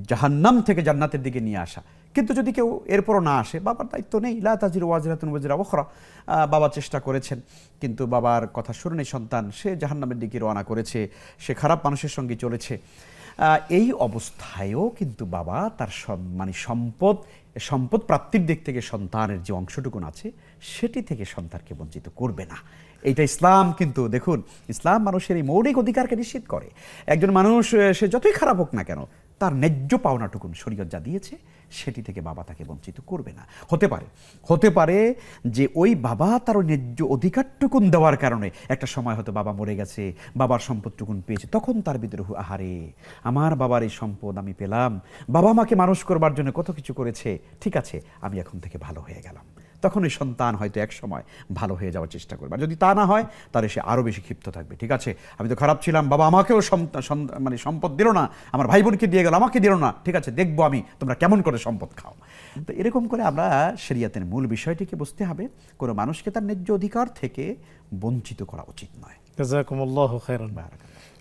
জাহান্নাম থেকে জান্নাতের দিকে নিয়ে আসা। কিন্তু যদি কেউ এরপরও না আসে, বাবার দায়িত্ব নেই, লা তাজিরু ওয়াজিরাতুন ওয়িজরা উখরা। বাবা চেষ্টা করেছেন, কিন্তু বাবার কথা শুনে সন্তান সে জাহান্নামের দিকে রওনা করেছে, সে খারাপ মানুষের সঙ্গে চলেছে। এই অবস্থায়ও কিন্তু বাবা তার মানে সম্পদ প্রাপ্তির দিক থেকে সন্তানের যে অংশটুকুন আছে, সেটি থেকে সন্তানকে বঞ্চিত করবে না। এইটা ইসলাম কিন্তু দেখুন, ইসলাম মানুষের এই মৌলিক অধিকারকে নিশ্চিত করে। একজন মানুষ সে যতই খারাপ হোক না কেন, তার ন্যায্য পাওনাটুকুন শরীয়ত যা দিয়েছে, সেটি থেকে বাবা তাকে বঞ্চিত করবে না। হতে পারে যে ওই বাবা তার ন্যায্য অধিকারটুকুন দেওয়ার কারণে একটা সময় হয়তো বাবা মরে গেছে, বাবার সম্পদটুকুন পেয়েছে, তখন তার ভিতরে আহারে আমার বাবার এই সম্পদ আমি পেলাম, বাবা আমাকে মানুষ করবার জন্য কত কিছু করেছে, ঠিক আছে আমি এখন থেকে ভালো হয়ে গেলাম। তখন ওই সন্তান হয়তো এক সময় ভালো হয়ে যাওয়ার চেষ্টা করবে। আর যদি তা না হয়, তাহলে সে আরও বেশি ক্ষিপ্ত থাকবে। ঠিক আছে, আমি তো খারাপ ছিলাম, বাবা আমাকেও মানে সম্পদ দিল না, আমার ভাই বোনকে দিয়ে গেল, আমাকে দিল না, ঠিক আছে দেখবো আমি তোমরা কেমন করে সম্পদ খাও। তো এরকম করে আমরা শরিয়াতের মূল বিষয়টিকে বুঝতে হবে, কোনো মানুষকে তার ন্যায্য অধিকার থেকে বঞ্চিত করা উচিত নয়। জাযাকুমুল্লাহু খাইরান।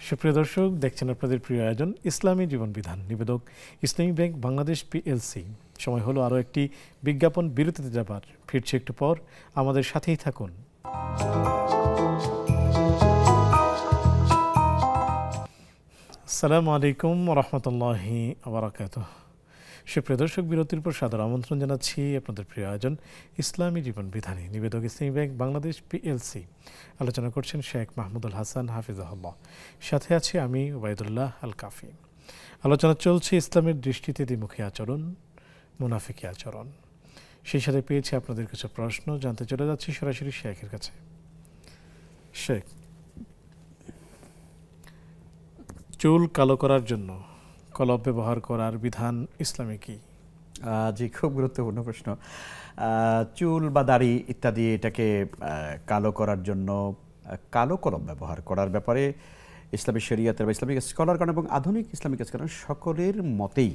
সুপ্রিয় দর্শক, দেখছেন আপনাদের প্রিয় আয়োজন ইসলামী জীবন বিধান, নিবেদক ইসলামী ব্যাংক বাংলাদেশ পিএলসি। সময় হলো আরও একটি বিজ্ঞাপন বিরতিতে যাবার, ফিরছে একটু পর, আমাদের সাথেই থাকুন। আসসালামু আলাইকুম ওয়া রাহমাতুল্লাহি ওয়া বারাকাতুহু। সুপ্রিয় দর্শক, বিরতির পর সাদর আমন্ত্রণ জানাচ্ছি আপনাদের প্রিয় আয়োজন ইসলামী জীবন বিধানে, নিবেদক ইসলামী ব্যাংক বাংলাদেশ পিএলসি। আলোচনা করছেন শেখ মাহমুদুল হাসান হাফিজাহুল্লাহ, সাথে আছি আমি ওবায়দুল্লাহ আল কাফি। আলোচনা চলছে ইসলামের দৃষ্টিতে দ্বিমুখী আচরণ, মুনাফিকি আচরণ। সেই সাথে পেয়েছি আপনাদের কিছু প্রশ্ন, জানতে চলে যাচ্ছি সরাসরি শেখের কাছে। শেখ, চুল কালো করার জন্য কলব ব্যবহার করার বিধান ইসলামে কি? জি, খুব গুরুত্বপূর্ণ প্রশ্ন। চুল বা দাড়ি ইত্যাদি এটাকে কালো করার জন্য কালো কলম ব্যবহার করার ব্যাপারে ইসলামী শরিয়তের বা ইসলামিক স্কলারগণ এবং আধুনিক ইসলামিক স্কলার সকলের মতেই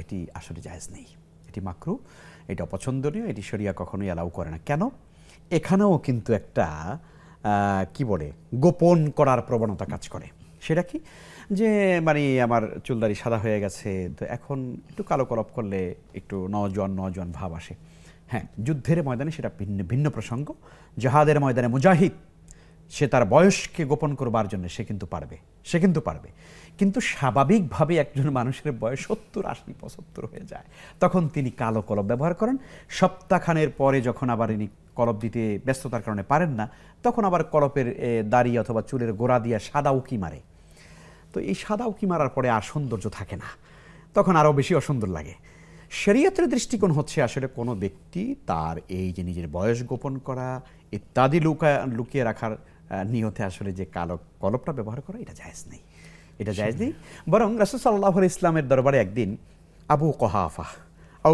এটি আসলে জায়েজ নেই, এটি মাকরুহ। এটা অপছন্দনীয়, এটি শরিয়া কখনোই অ্যালাউ করে না। কেন? এখানেও কিন্তু একটা কি বলে গোপন করার প্রবণতা কাজ করে। সেটা কি? যে মানে আমার চুলদারি সাদা হয়ে গেছে, তো এখন একটু কালো কলপ করলে একটু নওজোয়ান ভাব আসে। হ্যাঁ, যুদ্ধের ময়দানে সেটা ভিন্ন প্রসঙ্গ। জাহাদের ময়দানে মুজাহিদ সে তার বয়সকে গোপন করবার জন্য সে কিন্তু পারবে। কিন্তু স্বাভাবিকভাবে একজন মানুষের বয়স 70, 80, 75 হয়ে যায়, তখন তিনি কালো কলপ ব্যবহার করেন। সপ্তাহখানের পরে যখন আবার ইনি কলপ দিতে ব্যস্ততার কারণে পারেন না, তখন আবার কলপের দাড়ি অথবা চুলের গোড়া দিয়ে সাদা উকি মারে। তো এই সাদা উকি মারার পরে আর সৌন্দর্য থাকে না, তখন আরও বেশি অসুন্দর লাগে। শরীয়তের দৃষ্টিকোণ হচ্ছে আসলে কোনো ব্যক্তি তার এই যে নিজের বয়স গোপন করা ইত্যাদি লুকিয়ে রাখার নিয়তে আসলে যে কালো কলপটা ব্যবহার করা, এটা জায়েজ নেই। বরং রাসূল সাল্লাল্লাহু আলাইহি ইসলামের দরবারে একদিন আবু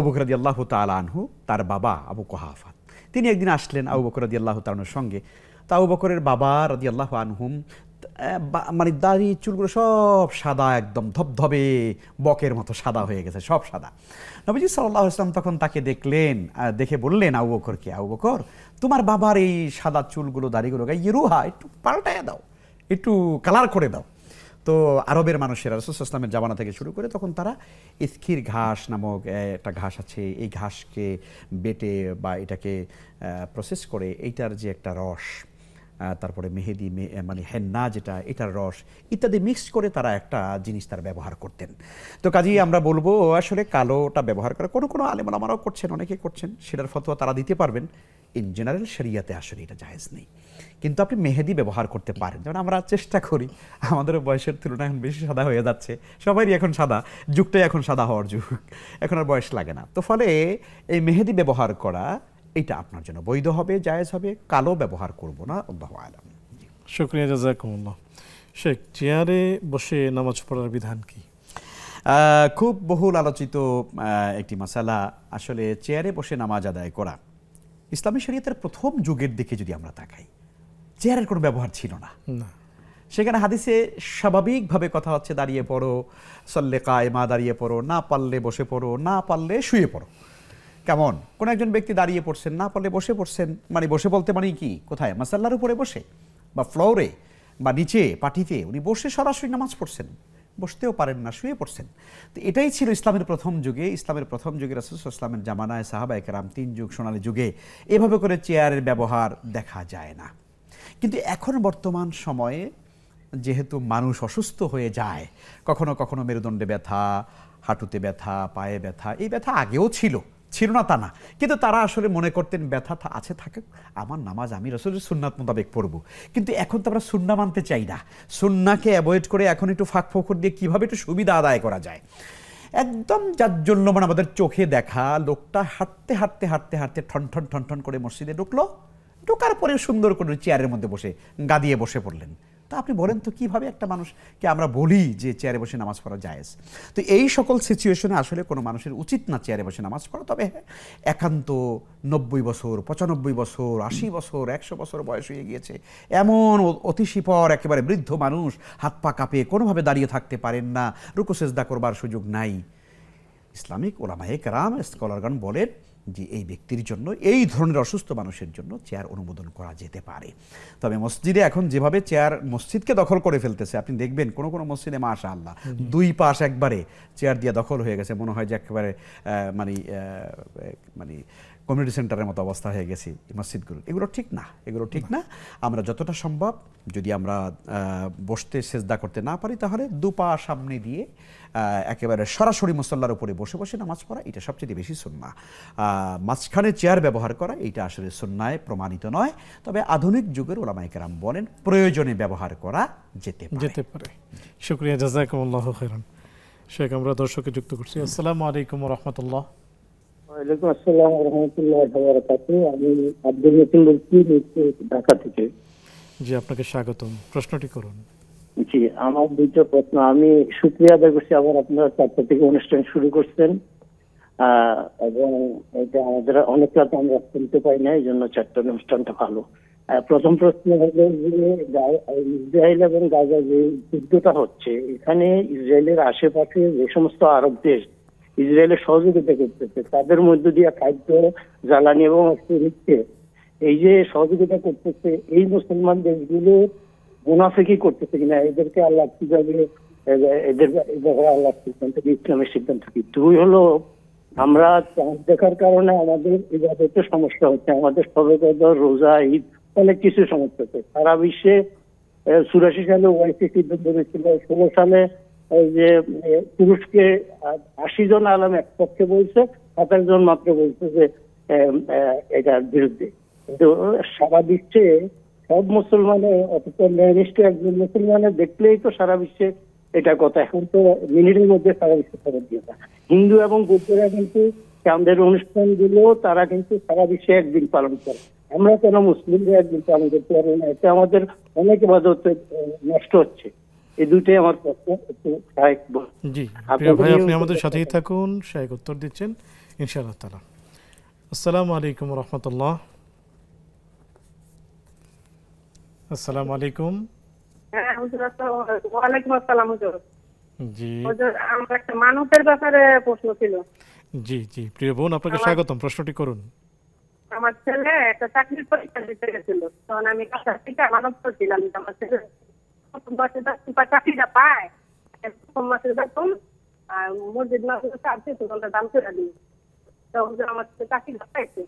বকর রাদিয়াল্লাহু তাআলা আনহু, তার বাবা আবু কুহাফা, তিনি একদিন আসলেন আবু বকর রাদিয়াল্লাহু তাআলা আনহুর সঙ্গে। তা আবু বকরের বাবা রাদিয়াল্লাহু আনহুম মানে দাড়ি চুলগুলো সব সাদা, একদম ধবধবে বকের মতো সাদা হয়ে গেছে, সব সাদা। নবীজি সাল্লাল্লাহু আলাইহি ওয়াসাল্লাম তখন তাকে দেখলেন, দেখে বললেন আবু বকরকে, আবু বকর, তোমার বাবার এই সাদা চুলগুলো দাড়িগুলোকে ইরুহা, একটু পাল্টায় দাও, একটু কালার করে দাও। তো আরবের মানুষেরা রাসূল সাল্লাল্লাহু আলাইহি ওয়াসাল্লামের জামানা থেকে শুরু করে তখন তারা ইসখির ঘাস নামক একটা ঘাস আছে, এই ঘাসকে বেটে বা এটাকে প্রসেস করে এইটার যে একটা রস, তারপরে মেহেদি মানে হেন্না যেটা, এটার রস ইত্যাদি মিক্স করে তারা একটা জিনিস তারা ব্যবহার করতেন। তো কাজেই আমরা বলবো আসলে কালোটা ব্যবহার করা কোনো আলেম ওলামারাও করছেন, অনেকে করছেন, সেটার ফতোয়া তারা দিতে পারবেন। ইন জেনারেল শরিয়াতে আসলে এটা জায়েজ নেই। কিন্তু আপনি মেহেদি ব্যবহার করতে পারেন, যেমন আমরা চেষ্টা করি, আমাদের বয়সের তুলনায় এখন বেশি সাদা হয়ে যাচ্ছে, সবারই এখন সাদা, যুগটাই এখন সাদা হওয়ার যুগ, এখন আর বয়স লাগে না। তো ফলে এই মেহেদি ব্যবহার করা এটা আপনার জন্য বৈধ হবে, জায়েজ হবে, কালো ব্যবহার করব না। আল্লাহু আ'লাম। শুকরিয়া, জাযাকুমুল্লাহ। শেখ, চেয়ারে বসে নামাজ পড়ার বিধান কি? খুব বহুল আলোচিত একটি মাসালা। আসলে চেয়ারে বসে নামাজ আদায় করা, ইসলামী শরীয়তের প্রথম যুগের দিকে যদি আমরা তাকাই, চেয়ারের কোনো ব্যবহার ছিল না। সেখানে হাদিসে স্বাভাবিকভাবে কথা হচ্ছে দাঁড়িয়ে পড়ো, সল্লে কায়েমা, দাঁড়িয়ে পড়ো, না পারলে বসে পড়ো, না পারলে শুয়ে পড়ো। কেমন কোন একজন ব্যক্তি দাঁড়িয়ে পড়ছেন, না পারলে বসে পড়ছেন, মানে বসে বলতে মানে কি, কোথায়, মাসাল্লার উপরে বসে বা ফ্লোরে বা নিচে পাটিতে উনি বসে সরাসরি নামাজ পড়ছেন, বসতেও পারেন না, শুয়ে পড়ছেন। তো এটাই ছিল ইসলামের প্রথম যুগে। ইসলামের প্রথম যুগে রাসূল সাল্লাল্লাহু আলাইহি ওয়াসাল্লামের জামানায় সাহাবায়ে কেরাম 3 যুগ সোনালী যুগে এভাবে করে চেয়ারের ব্যবহার দেখা যায় না। কিন্তু এখন বর্তমান সময়ে যেহেতু মানুষ অসুস্থ হয়ে যায়, কখনো কখনো মেরুদণ্ডে ব্যথা, হাঁটুতে ব্যথা, পায়ে ব্যথা, এই ব্যথা আগেও ছিল না তা না, কিন্তু তারা আসলে মনে করতেন ব্যথা আছে থাকুক, আমার নামাজ আমি রাসূলের সুন্নাত মোতাবেক পড়ব। কিন্তু এখন তো আমরা সুন্নাহ মানতে চাই না, সুন্নাহকে অ্যাভয়েড করে এখন একটু ফাঁক ফোকর দিয়ে কীভাবে একটু সুবিধা আদায় করা যায়। একদম জাজ্জল্যমান আমাদের চোখে দেখা লোকটা হাঁটতে হাঁটতে হাঁটতে হাঁটতে ঠন ঠন করে মসজিদে ঢোকার পরে সুন্দর করে চেয়ারের মধ্যে বসে গা দিয়ে বসে পড়লেন। তা আপনি বলেন তো কিভাবে একটা মানুষকে আমরা বলি যে চেয়ারে বসে নামাজ পড়া জায়েজ? তো এই সকল সিচুয়েশনে আসলে কোনো মানুষের উচিত না চেয়ারে বসে নামাজ পড়া। তবে একান্ত 90 বছর, 95 বছর, 80 বছর, 100 বছর বয়স হয়ে গিয়েছে এমন অতি শিপর একেবারে বৃদ্ধ মানুষ, হাত পা কাঁপে কোনোভাবে দাঁড়িয়ে থাকতে পারেন না, রুকু সেজদা করবার সুযোগ নাই, ইসলামিক ওলামায়ে কেরাম স্কলারগণ বলেন যে এই ব্যক্তির জন্য, এই ধরনের অসুস্থ মানুষের জন্য চেয়ার অনুমোদন করা যেতে পারে। তবে মসজিদে এখন যেভাবে চেয়ার মসজিদকে দখল করে ফেলতেছে, আপনি দেখবেন কোনো কোনো মসজিদে মাশাআল্লাহ 2 পাশ একবারে চেয়ার দিয়ে দখল হয়ে গেছে, মনে হয় যে একেবারে মানে কমিউনিটি সেন্টারের মতো অবস্থা হয়ে গেছে এই মসজিদগুলো। এগুলো ঠিক না। আমরা যতটা সম্ভব যদি আমরা বসতে সেজদা করতে না পারি, তাহলে 2 পা সামনে দিয়ে একেবারে সরাসরি মুসল্লার উপরে বসে বসে নামাজ পড়া, এটা সবচেয়ে বেশি সুন্নাহ। মাঝখানে চেয়ার ব্যবহার করা এটা আসলে সুন্নায় প্রমাণিত নয়। তবে আধুনিক যুগের ওলামায়ে কেরাম বলেন প্রয়োজনে ব্যবহার করা যেতে পারে। শুকরিয়া, জাযাকুমুল্লাহু খাইরান। শেখ, আমরা দর্শককে যুক্ত করছি। আসসালামু আলাইকুম ওয়া রাহমাতুল্লাহ। ওয়ালাইকুম আসসালাম ওয়া রাহমাতুল্লাহি ওয়া বারাকাতুহু। আমি আব্দুল মতিন বলছি ঢাকা থেকে। জি, আপনাকে স্বাগতম। প্রশ্নটি করুন। জি, আমার 2টা প্রশ্ন। আমি শুকরিয়া আদায় করছি আবার আপনারা 4টা থেকে অনুষ্ঠান শুরু করছেন, এবং এটা আমাদের অনেক রাত আমরা শুনতে পাই না, এই জন্য 4টা অনুষ্ঠানটা ভালো। প্রথম প্রশ্ন হলো যে ইসরায়েল এবং গাজা যে যুদ্ধটা হচ্ছে, এখানে ইসরায়েলের আশেপাশে যে সমস্ত আরব দেশ ইসরায়েলের সহযোগিতা করতেছে, তাদের মধ্য দিয়ে খাদ্য, জ্বালানি এবং অস্ত্র দিচ্ছে, এই যে সহযোগিতা করতেছে, এই মুসলমান দেশগুলো মুনাফিকি করতেছে কিনা, এদেরকে আল্লাহ কিভাবে এদের আল্লাহ সিদ্ধান্ত কি, ইসলামের সিদ্ধান্ত কি? দুই হলো, আমরা চাঁদ দেখার কারণে আমাদের ইবাদতের সমস্যা হচ্ছে, আমাদের সবেকদর, রোজা, ঈদ, অনেক কিছু সমস্যা হচ্ছে। সারা বিশ্বে 84 সালে ওআইসি সিদ্ধান্ত হয়েছিল, 16 সালে যে তুরস্কে 80 জন আলেম এক পক্ষে বলছে, 27 জন মাত্র বলছে যে এটার বিরুদ্ধে। কিন্তু সারা বিশ্বে সব মুসলমানের, অথচ ন্যায়নিষ্ঠ একজন মুসলমানের দেখলেই তো সারা বিশ্বে এটা কথা। এখন তো মিনিটের মধ্যে সারা বিশ্বে খবর দিয়ে থাকে। হিন্দু এবং বৌদ্ধরা কিন্তু চাঁদের অনুষ্ঠানগুলো তারা কিন্তু সারা বিশ্বে একদিন পালন করে, আমরা কেন মুসলিমরা একদিন পালন করতে পারবো না? এটা আমাদের অনেক ইবাদত নষ্ট হচ্ছে। এই দুইটাই আমার প্রশ্ন। একটু শায়েখ বলুন। জি প্রিয় ভাই, আপনি আমাদের সাথেই থাকুন, শায়েখ উত্তর দিচ্ছেন ইনশাআল্লাহ তাআলা। আসসালামু আলাইকুম ওয়া রাহমাতুল্লাহ। আসসালামু আলাইকুম। হ্যাঁ হুজুর, ওয়ালাইকুম আসসালাম হুজুর। জি হুজুর, আমার একটা মানতের ব্যাপারে প্রশ্ন ছিল। জি জি প্রিয় বোন, আপনাকে স্বাগতম, প্রশ্নটি করুন। আমার ছেলে একটা চাকরির পরীক্ষা দিতে গেছিল, তখন আমি কাছে থেকে মানত করছিলাম যে আমার ছেলে প্রথম মাসে চাকরিটা পায়, প্রথম মাসে বেতন আর মসজিদ মাসে চাকরি দাম করে দিই। তো হুজুর আমার ছেলে চাকরিটা পাইছে,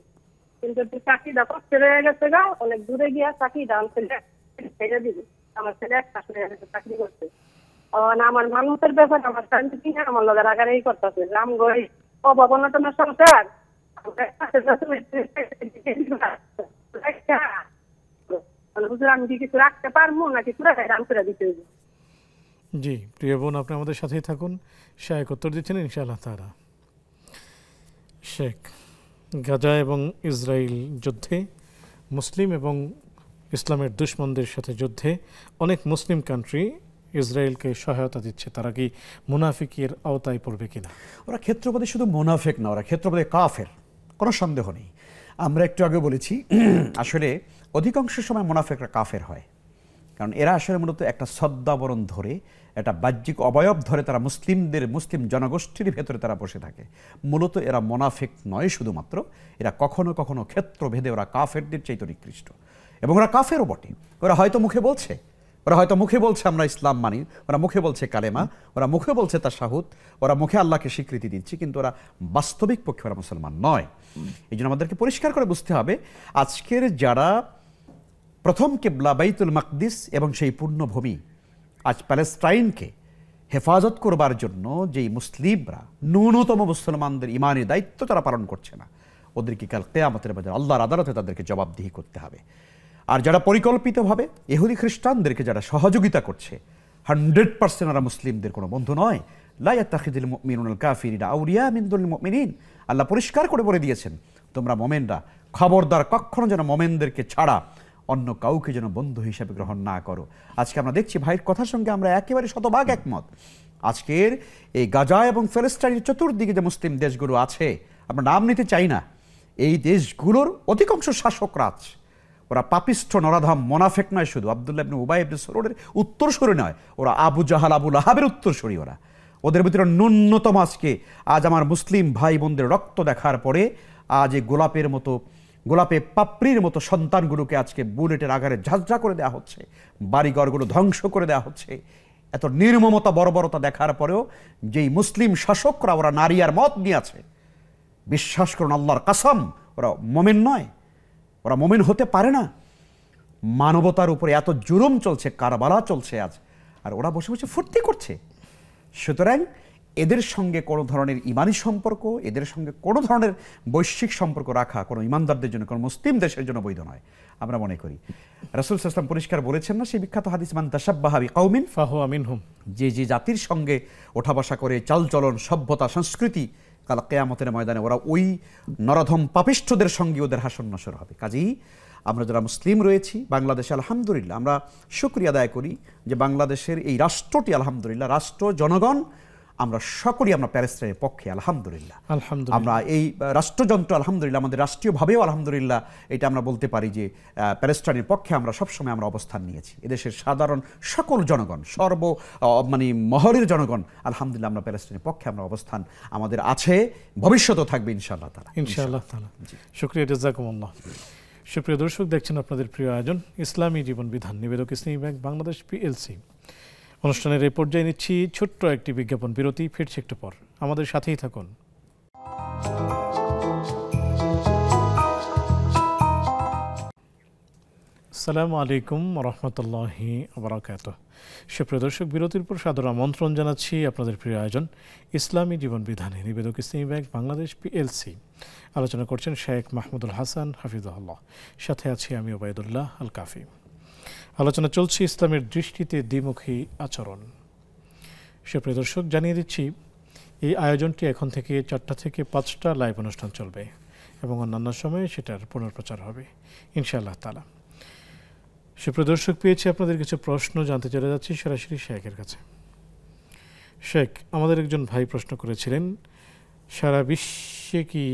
কিন্তু চাকরিটা কষ্ট রয়ে গেছে গা, অনেক দূরে গিয়া চাকরিটা আমার ছেলে ছেড়ে দিবে। আমার ছেলে একটা চাকরি করছে। আমার মানুষের ব্যাপারে আমার শান্তি কিনা আমার লোকের আগারেই করতেছে রামগড় অবনটনের সংসার। আমি কি কিছু রাখতে পারবো নাকি পুরো দাম করে দিতে হবে? জি প্রিয় বোন, আপনি আমাদের সাথেই থাকুন, শায়েখ উত্তর দিচ্ছেন ইনশাআল্লাহ তাআলা। শেখ, গাজা এবং ইসরায়েল যুদ্ধে, মুসলিম এবং ইসলামের দুশমনদের সাথে যুদ্ধে অনেক মুসলিম কান্ট্রি ইসরায়েলকে সহায়তা দিচ্ছে, তারা কি মুনাফিকের আওতায় পড়বে কিনা? ওরা ক্ষেত্রপদে শুধু মুনাফিক না, ওরা ক্ষেত্রপদে কাফের, কোনো সন্দেহ নেই। আমরা একটু আগে বলেছি আসলে অধিকাংশ সময় মুনাফিকরা কাফের হয়, কারণ এরা আসলে মূলত একটা সদ্দাবরণ ধরে, একটা বাহ্যিক অবয়ব ধরে তারা মুসলিম জনগোষ্ঠীর ভেতরে তারা বসে থাকে। মূলত এরা মুনাফিক নয় শুধুমাত্র, এরা কখনো কখনো ক্ষেত্রভেদে ওরা কাফেরদের চাইতে নিকৃষ্ট, এবং ওরা কাফেরও বটে। ওরা হয়তো মুখে বলছে আমরা ইসলাম মানি, ওরা মুখে বলছে কালেমা, ওরা মুখে বলছে তাশাহুদ, ওরা মুখে আল্লাহকে স্বীকৃতি দিচ্ছে, কিন্তু ওরা বাস্তবিক পক্ষে ওরা মুসলমান নয়। এই জন্য আমাদেরকে পরিষ্কার করে বুঝতে হবে, আজকের যারা প্রথম কিবলা বাইতুল মাকদিস এবং সেই পুণ্যভূমি আজ প্যালেস্টাইনকে হেফাজত করবার জন্য যেই মুসলিমরা, ন্যূনতম মুসলমানদের ইমানি দায়িত্ব তারা পালন করছে না, ওদেরকে কাল কিয়ামতের বাজারে আল্লাহর আদালতে তাদেরকে জবাবদিহি করতে হবে। আর যারা পরিকল্পিতভাবে ইহুদি খ্রিস্টানদেরকে যারা সহযোগিতা করছে, 100% ওরা মুসলিমদের কোনো বন্ধু নয়। লা ইয়াত্তাখিযুল মুমিনুনাল কাফিরিনা আউলিয়া মিন দুনিল মুমিনিন, আল্লাহ পরিষ্কার করে বলে দিয়েছেন, তোমরা মোমেনরা খবরদার কখনো যেন মোমেনদেরকে ছাড়া অন্য কাউকে যেন বন্ধু হিসেবে গ্রহণ না করো। আজকে আমরা দেখছি ভাইয়ের কথার সঙ্গে আমরা একেবারে শতভাগ একমত। আজকের এই গাজা এবং ফিলিস্তিনের চতুর্দিকে যে মুসলিম দেশগুলো আছে, আমরা নাম নিতে চাই না, এই দেশগুলোর অধিকাংশ শাসকরা আছে, ওরা পাপিষ্ঠ নরাধাম মোনাফেক নয়, শুধু আব্দুল্লাহ ইবনে উবাই ইবনে সলুলের উত্তরসূরি নয়, ওরা আবু জাহাল আবু লাহাবের উত্তরসূরি। ওদের ভিতরে ন্যূনতম আজ আমার মুসলিম ভাই বোনদের রক্ত দেখার পরে আজ এই গোলাপে পাপড়ির মতো সন্তানগুলোকে আজকে বুলেটের আঘাতে ঝাঁঝরা করে দেওয়া হচ্ছে, বাড়িঘরগুলো ধ্বংস করে দেওয়া হচ্ছে। এত নির্মমতা বর্বরতা দেখার পরেও যেই মুসলিম শাসকরা ওরা নারী আর মত নিয়ে আছে, বিশ্বাস করুন আল্লাহর কসম, ওরা মোমেন নয়, ওরা মোমেন হতে পারে না। মানবতার উপরে এত জুলুম চলছে, কারবালা চলছে আজ, আর ওরা বসে বসে ফুর্তি করছে। সুতরাং এদের সঙ্গে কোনো ধরনের ইমানি সম্পর্ক, এদের সঙ্গে কোনো ধরনের বৈশ্বিক সম্পর্ক রাখা কোনো ইমানদারদের জন্য, কোনো মুসলিম দেশের জন্য বৈধ নয় আমরা মনে করি। রাসূল সাল্লাল্লাহু আলাইহি ওয়াসাল্লাম পরিষ্কার বলেছেন না সেই বিখ্যাত হাদিস, মান তাশাব্বাহা বিকাউমিন ফাহুয়া মিনহুম, যে জাতির সঙ্গে ওঠা বসা করে, চালচলন, সভ্যতা, সংস্কৃতি, কাল কিয়ামতের ময়দানে ওরা ওই নরধম পাপিষ্ঠদের সঙ্গে ওদের হাসর নসর হবে। কাজেই আমরা যারা মুসলিম রয়েছি বাংলাদেশে, আলহামদুলিল্লাহ আমরা শুকরিয়া আদায় করি যে বাংলাদেশের এই রাষ্ট্রটি, আলহামদুলিল্লাহ রাষ্ট্র, জনগণ আমরা সকলেই আমরা প্যালেস্টাইনের পক্ষে আলহামদুলিল্লাহ। আলহামদুলিল্লাহ। আমরা এই রাষ্ট্রযন্ত্র আলহামদুলিল্লাহ, আমাদের রাষ্ট্রীয়ভাবেও আলহামদুলিল্লাহ এটা আমরা বলতে পারি যে প্যালেস্টাইনের পক্ষে আমরা সবসময় আমরা অবস্থান নিয়েছি। এদেশের সাধারণ সকল জনগণ, মানে মহলের জনগণ আলহামদুলিল্লাহ আমরা প্যালেস্টাইনের পক্ষে আমরা অবস্থান আমাদের আছে, ভবিষ্যতেও থাকবে ইনশাআল্লাহ তাআলা। ইনশাআল্লাহ তাআলা। শুকরিয়া, জাযাকুমুল্লাহ। সুপ্রিয় দর্শক, দেখছেন আপনাদের প্রিয় আয়োজন ইসলামী জীবন বিধান, নিবেদক ইসলামী ব্যাংক বাংলাদেশ পিএলসি। অনুষ্ঠানের এই পর্যায়ে নিচ্ছি ছোট্ট একটি বিজ্ঞাপন বিরতি, ফিরছি একটু পর, আমাদের সাথেই থাকুন। আসসালামু আলাইকুম রহমতুল্লাহি বারাকাতুহু। সুপ্রিয় দর্শক, বিরতির পর সাদর আমন্ত্রণ জানাচ্ছি আপনাদের প্রিয় আয়োজন ইসলামী জীবন বিধানে, নিবেদক ইসলামী ব্যাংক বাংলাদেশ পিএলসি। আলোচনা করছেন শেখ মাহমুদুল হাসান হাফিজাহুল্লাহ, সাথে আছি আমি ওবায়দুল্লাহ আল কাফি। আলোচনা চলছে ইসলামের দৃষ্টিতে দ্বিমুখী আচরণ। সুপ্রিয় দর্শক, জানিয়ে দিচ্ছি এই আয়োজনটি এখন থেকে 4টা থেকে 5টা লাইভ অনুষ্ঠান চলবে এবং অন্যান্য সময়ে সেটার পুনঃপ্রচার হবে ইনশাআল্লাহ তাআলা। সুপ্রিয় দর্শক, পেয়েছি আপনাদের কিছু প্রশ্ন, জানতে চলে যাচ্ছি সরাসরি শেখের কাছে। শেখ, আমাদের একজন ভাই প্রশ্ন করেছিলেন, সারা বিশ্বে কি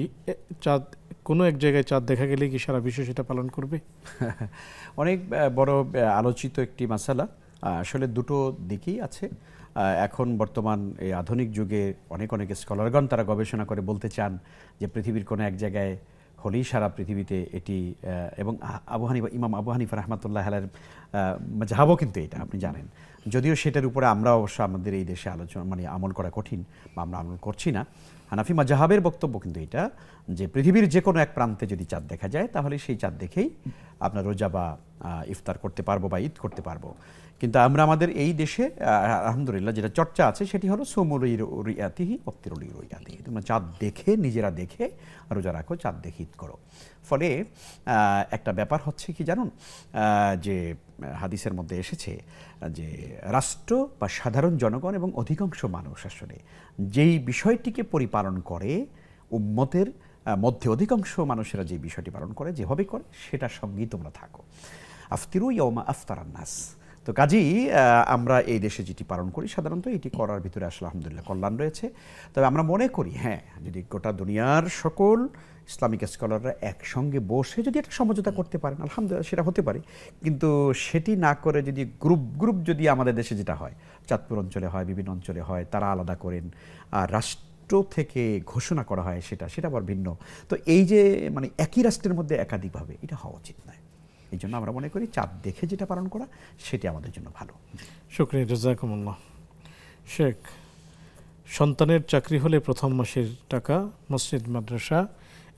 চাঁদ, কোনো এক জায়গায় চাঁদ দেখা গেলে কি সারা বিশ্ব সেটা পালন করবে? অনেক বড় আলোচিত একটি মাসালা। আসলে দুটো দিকই আছে। এখন বর্তমান এই আধুনিক যুগে অনেক স্কলারগণ তারা গবেষণা করে বলতে চান যে পৃথিবীর কোনো এক জায়গায় হলেই সারা পৃথিবীতে এটি, এবং ইমাম আবু হানিফা রাহমাতুল্লাহ আলাইহির মাযহাবও কিন্তু এটা আপনি জানেন। যদিও সেটার উপরে আমরা অবশ্য আমাদের এই দেশে আলোচনা মানে আমল করা কঠিন বা আমরা আমল করছি না। হানাফি মাযহাবের বক্তব্য কিন্তু এটা যে পৃথিবীর যে কোনো এক প্রান্তে যদি চাঁদ দেখা যায় তাহলে সেই চাঁদ দেখেই আপনার রোজা বা ইফতার করতে পারবো বা ঈদ করতে পারবো। কিন্তু আমরা আমাদের এই দেশে আলহামদুলিল্লাহ যেটা চর্চা আছে সেটি হলো সুমুরি রুইয়াতিহি অফতিরুলি রুইয়াতিহি, তোমরা চাঁদ দেখে নিজেরা দেখে রোজা রাখো, চাঁদ দেখে ঈদ করো। ফলে একটা ব্যাপার হচ্ছে কি জানুন, যে হাদিসের মধ্যে এসেছে যে রাষ্ট্র বা সাধারণ জনগণ এবং অধিকাংশ মানুষ আসলে যেই বিষয়টিকে পরিপালন করে, উম্মতের মধ্যে অধিকাংশ মানুষেরা যে বিষয়টি পালন করে, যেভাবে করে, সেটার সঙ্গেই তোমরা থাকো। আফতিরু ইয়াউমা আফতারান নাস। তো কাজেই আমরা এই দেশে যেটি পালন করি সাধারণত এটি করার ভিতরে আসলে আলহামদুলিল্লাহ কল্যাণ রয়েছে। তবে আমরা মনে করি হ্যাঁ, যদি গোটা দুনিয়ার সকল ইসলামিক স্কলাররা একসঙ্গে বসে যদি একটা সমঝোতা করতে পারেন আলহামদুলিল্লাহ সেটা হতে পারে। কিন্তু সেটি না করে যদি গ্রুপ যদি আমাদের দেশে যেটা হয়, চাঁদপুর অঞ্চলে হয়, বিভিন্ন অঞ্চলে হয়, তারা আলাদা করেন, আর রাষ্ট্র থেকে ঘোষণা করা হয় সেটা আবার ভিন্ন। তো এই যে মানে একই রাষ্ট্রের মধ্যে একাধিকভাবে, এটা হওয়া উচিত নয়। এই জন্য আমরা মনে করি চাঁদ দেখে যেটা পালন করা সেটি আমাদের জন্য ভালো। শুকরিয়া, জাযাকুমুল্লাহ। শেখ, সন্তানের চাকরি হলে প্রথম মাসের টাকা মসজিদ, মাদ্রাসা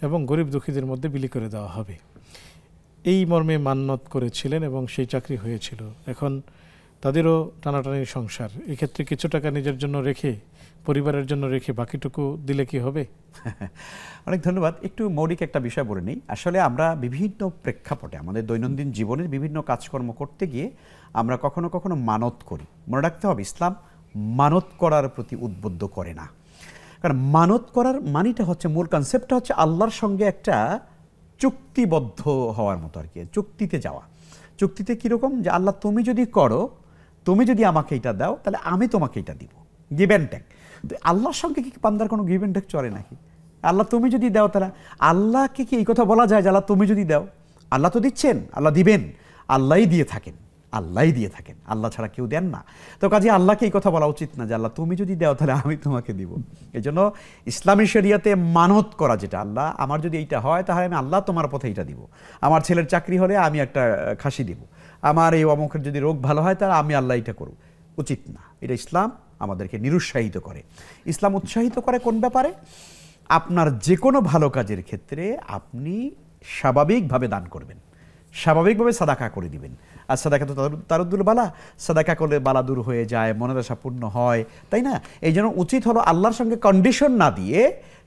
এবং গরিব দুঃখীদের মধ্যে বিলি করে দেওয়া হবে, এই মর্মে মান্নত করেছিলেন এবং সেই চাকরি হয়েছিল। এখন তাদেরও টানাটানির সংসার, এক্ষেত্রে কিছু টাকা নিজের জন্য রেখে, পরিবারের জন্য রেখে বাকিটুকু দিলে কি হবে? অনেক ধন্যবাদ। একটু মৌলিক একটা বিষয় বলে নিই। আসলে আমরা বিভিন্ন প্রেক্ষাপটে আমাদের দৈনন্দিন জীবনের বিভিন্ন কাজকর্ম করতে গিয়ে আমরা কখনো কখনো মানত করি। মনে রাখতে হবে ইসলাম মানত করার প্রতি উদ্বুদ্ধ করে না। কারণ মানত করার মানিটা হচ্ছে, মূল কনসেপ্টটা হচ্ছে আল্লাহর সঙ্গে একটা চুক্তিবদ্ধ হওয়ার মতো আর কি, চুক্তিতে যাওয়া। চুক্তিতে কীরকম, যে আল্লাহ তুমি যদি করো, তুমি যদি আমাকে এটা দাও তাহলে আমি তোমাকে এটা দিব, গিভ অ্যান্ড টেক। তো আল্লাহর সঙ্গে কি বান্দার কোনো গিভ অ্যান্ড টেক চলে নাকি? আল্লাহ তুমি যদি দাও তাহলে আল্লাহকে কি এই কথা বলা যায় যে আল্লাহ তুমি যদি দাও? আল্লাহ তো দিচ্ছেন, আল্লাহ দিবেন, আল্লাহই দিয়ে থাকেন, আল্লাহ ছাড়া কেউ দেন না। তো কাজে আল্লাহকে এই কথা বলা উচিত না যে আল্লাহ তুমি যদি দাও তাহলে আমি তোমাকে দিব। এই জন্য ইসলামী শরিয়াতে মানত করা যেটা, আল্লাহ আমার যদি এইটা হয় তাহলে আমি আল্লাহ তোমার পথে এইটা দিব, আমার ছেলের চাকরি হলে আমি একটা খাসি দিব, আমার এই অমুকের যদি রোগ ভালো হয় তাহলে আমি আল্লাহ এটা করব, উচিত না। এটা ইসলাম আমাদেরকে নিরুৎসাহিত করে। ইসলাম উৎসাহিত করে কোন ব্যাপারে? আপনার যে কোনো ভালো কাজের ক্ষেত্রে আপনি স্বাভাবিকভাবে দান করবেন, স্বাভাবিকভাবে সাদাকা করে দিবেন। আর সাদাকা তো তারুদ্দুল বালা, সাদাকা করলে বালা দূর হয়ে যায়, মনের আশা পূর্ণ হয়, তাই না? এই জন্য উচিত হলো আল্লাহর সঙ্গে কন্ডিশন না দিয়ে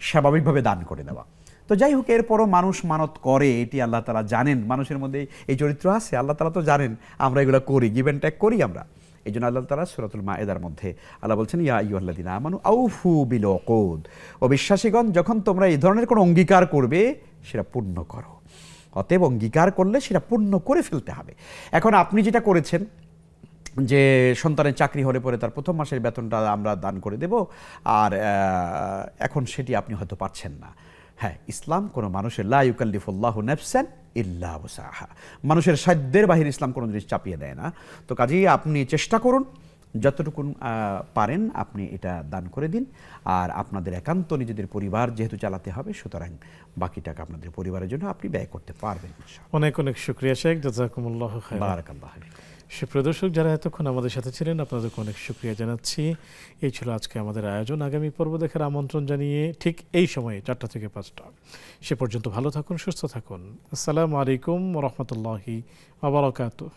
স্বাভাবিকভাবে দান করে দেওয়া। তো যাই হোক, এরপরও মানুষ মানত করে, এটি আল্লাহ তাআলা জানেন, মানুষের মধ্যে এই চরিত্র আছে, আল্লাহ তাআলা তো জানেন আমরা এগুলো করি, গিভ অ্যান্ড টেক করি আমরা। এই জন্য আল্লাহ তাআলা সূরাতুল মায়েদার মধ্যে আল্লাহ বলছেন, ইয়া আইয়ুহাল্লাযীনা আমানু আউফু বিল উকুদ, ও বিশ্বাসীগণ যখন তোমরা এই ধরনের কোনো অঙ্গীকার করবে সেটা পূর্ণ করো। অতএব অঙ্গীকার করলে সেটা পূর্ণ করে ফেলতে হবে। এখন আপনি যেটা করেছেন যে সন্তানের চাকরি হলে পরে তার প্রথম মাসের বেতনটা আমরা দান করে দেব, আর এখন সেটি আপনি হয়তো পাচ্ছেন না। হ্যাঁ, ইসলাম কোনো মানুষের লা ইউকাল্লিফুল্লাহু নাফসান ইল্লা ওয়াসাহা, মানুষের সাধ্যের বাহিরে ইসলাম কোনো জিনিস চাপিয়ে দেয় না। তো কাজেই আপনি চেষ্টা করুন যতটুকু পারেন আপনি এটা দান করে দিন। আর আপনাদের একান্ত নিজেদের পরিবার যেহেতু চালাতে হবে, সুতরাং বাকি টাকা আপনাদের পরিবারের জন্য আপনি ব্যয় করতে পারবেন ইনশাআল্লাহ। অনেক অনেক শুকরিয়া শেখ, জাযাকুমুল্লাহু খাইরান। বারাকাল্লাহু ফিক। সুপ্রিয় দর্শক, যারা এতক্ষণ আমাদের সাথে ছিলেন আপনাদেরকে অনেক শুকরিয়া জানাচ্ছি। এই ছিল আজকে আমাদের আয়োজন। আগামী পর্ব দেখার আমন্ত্রণ জানিয়ে ঠিক এই সময়ে 4টা থেকে 5টা, সে পর্যন্ত ভালো থাকুন, সুস্থ থাকুন। আসসালামু আলাইকুম ওয়া রাহমাতুল্লাহি ওয়া বারাকাতুহু।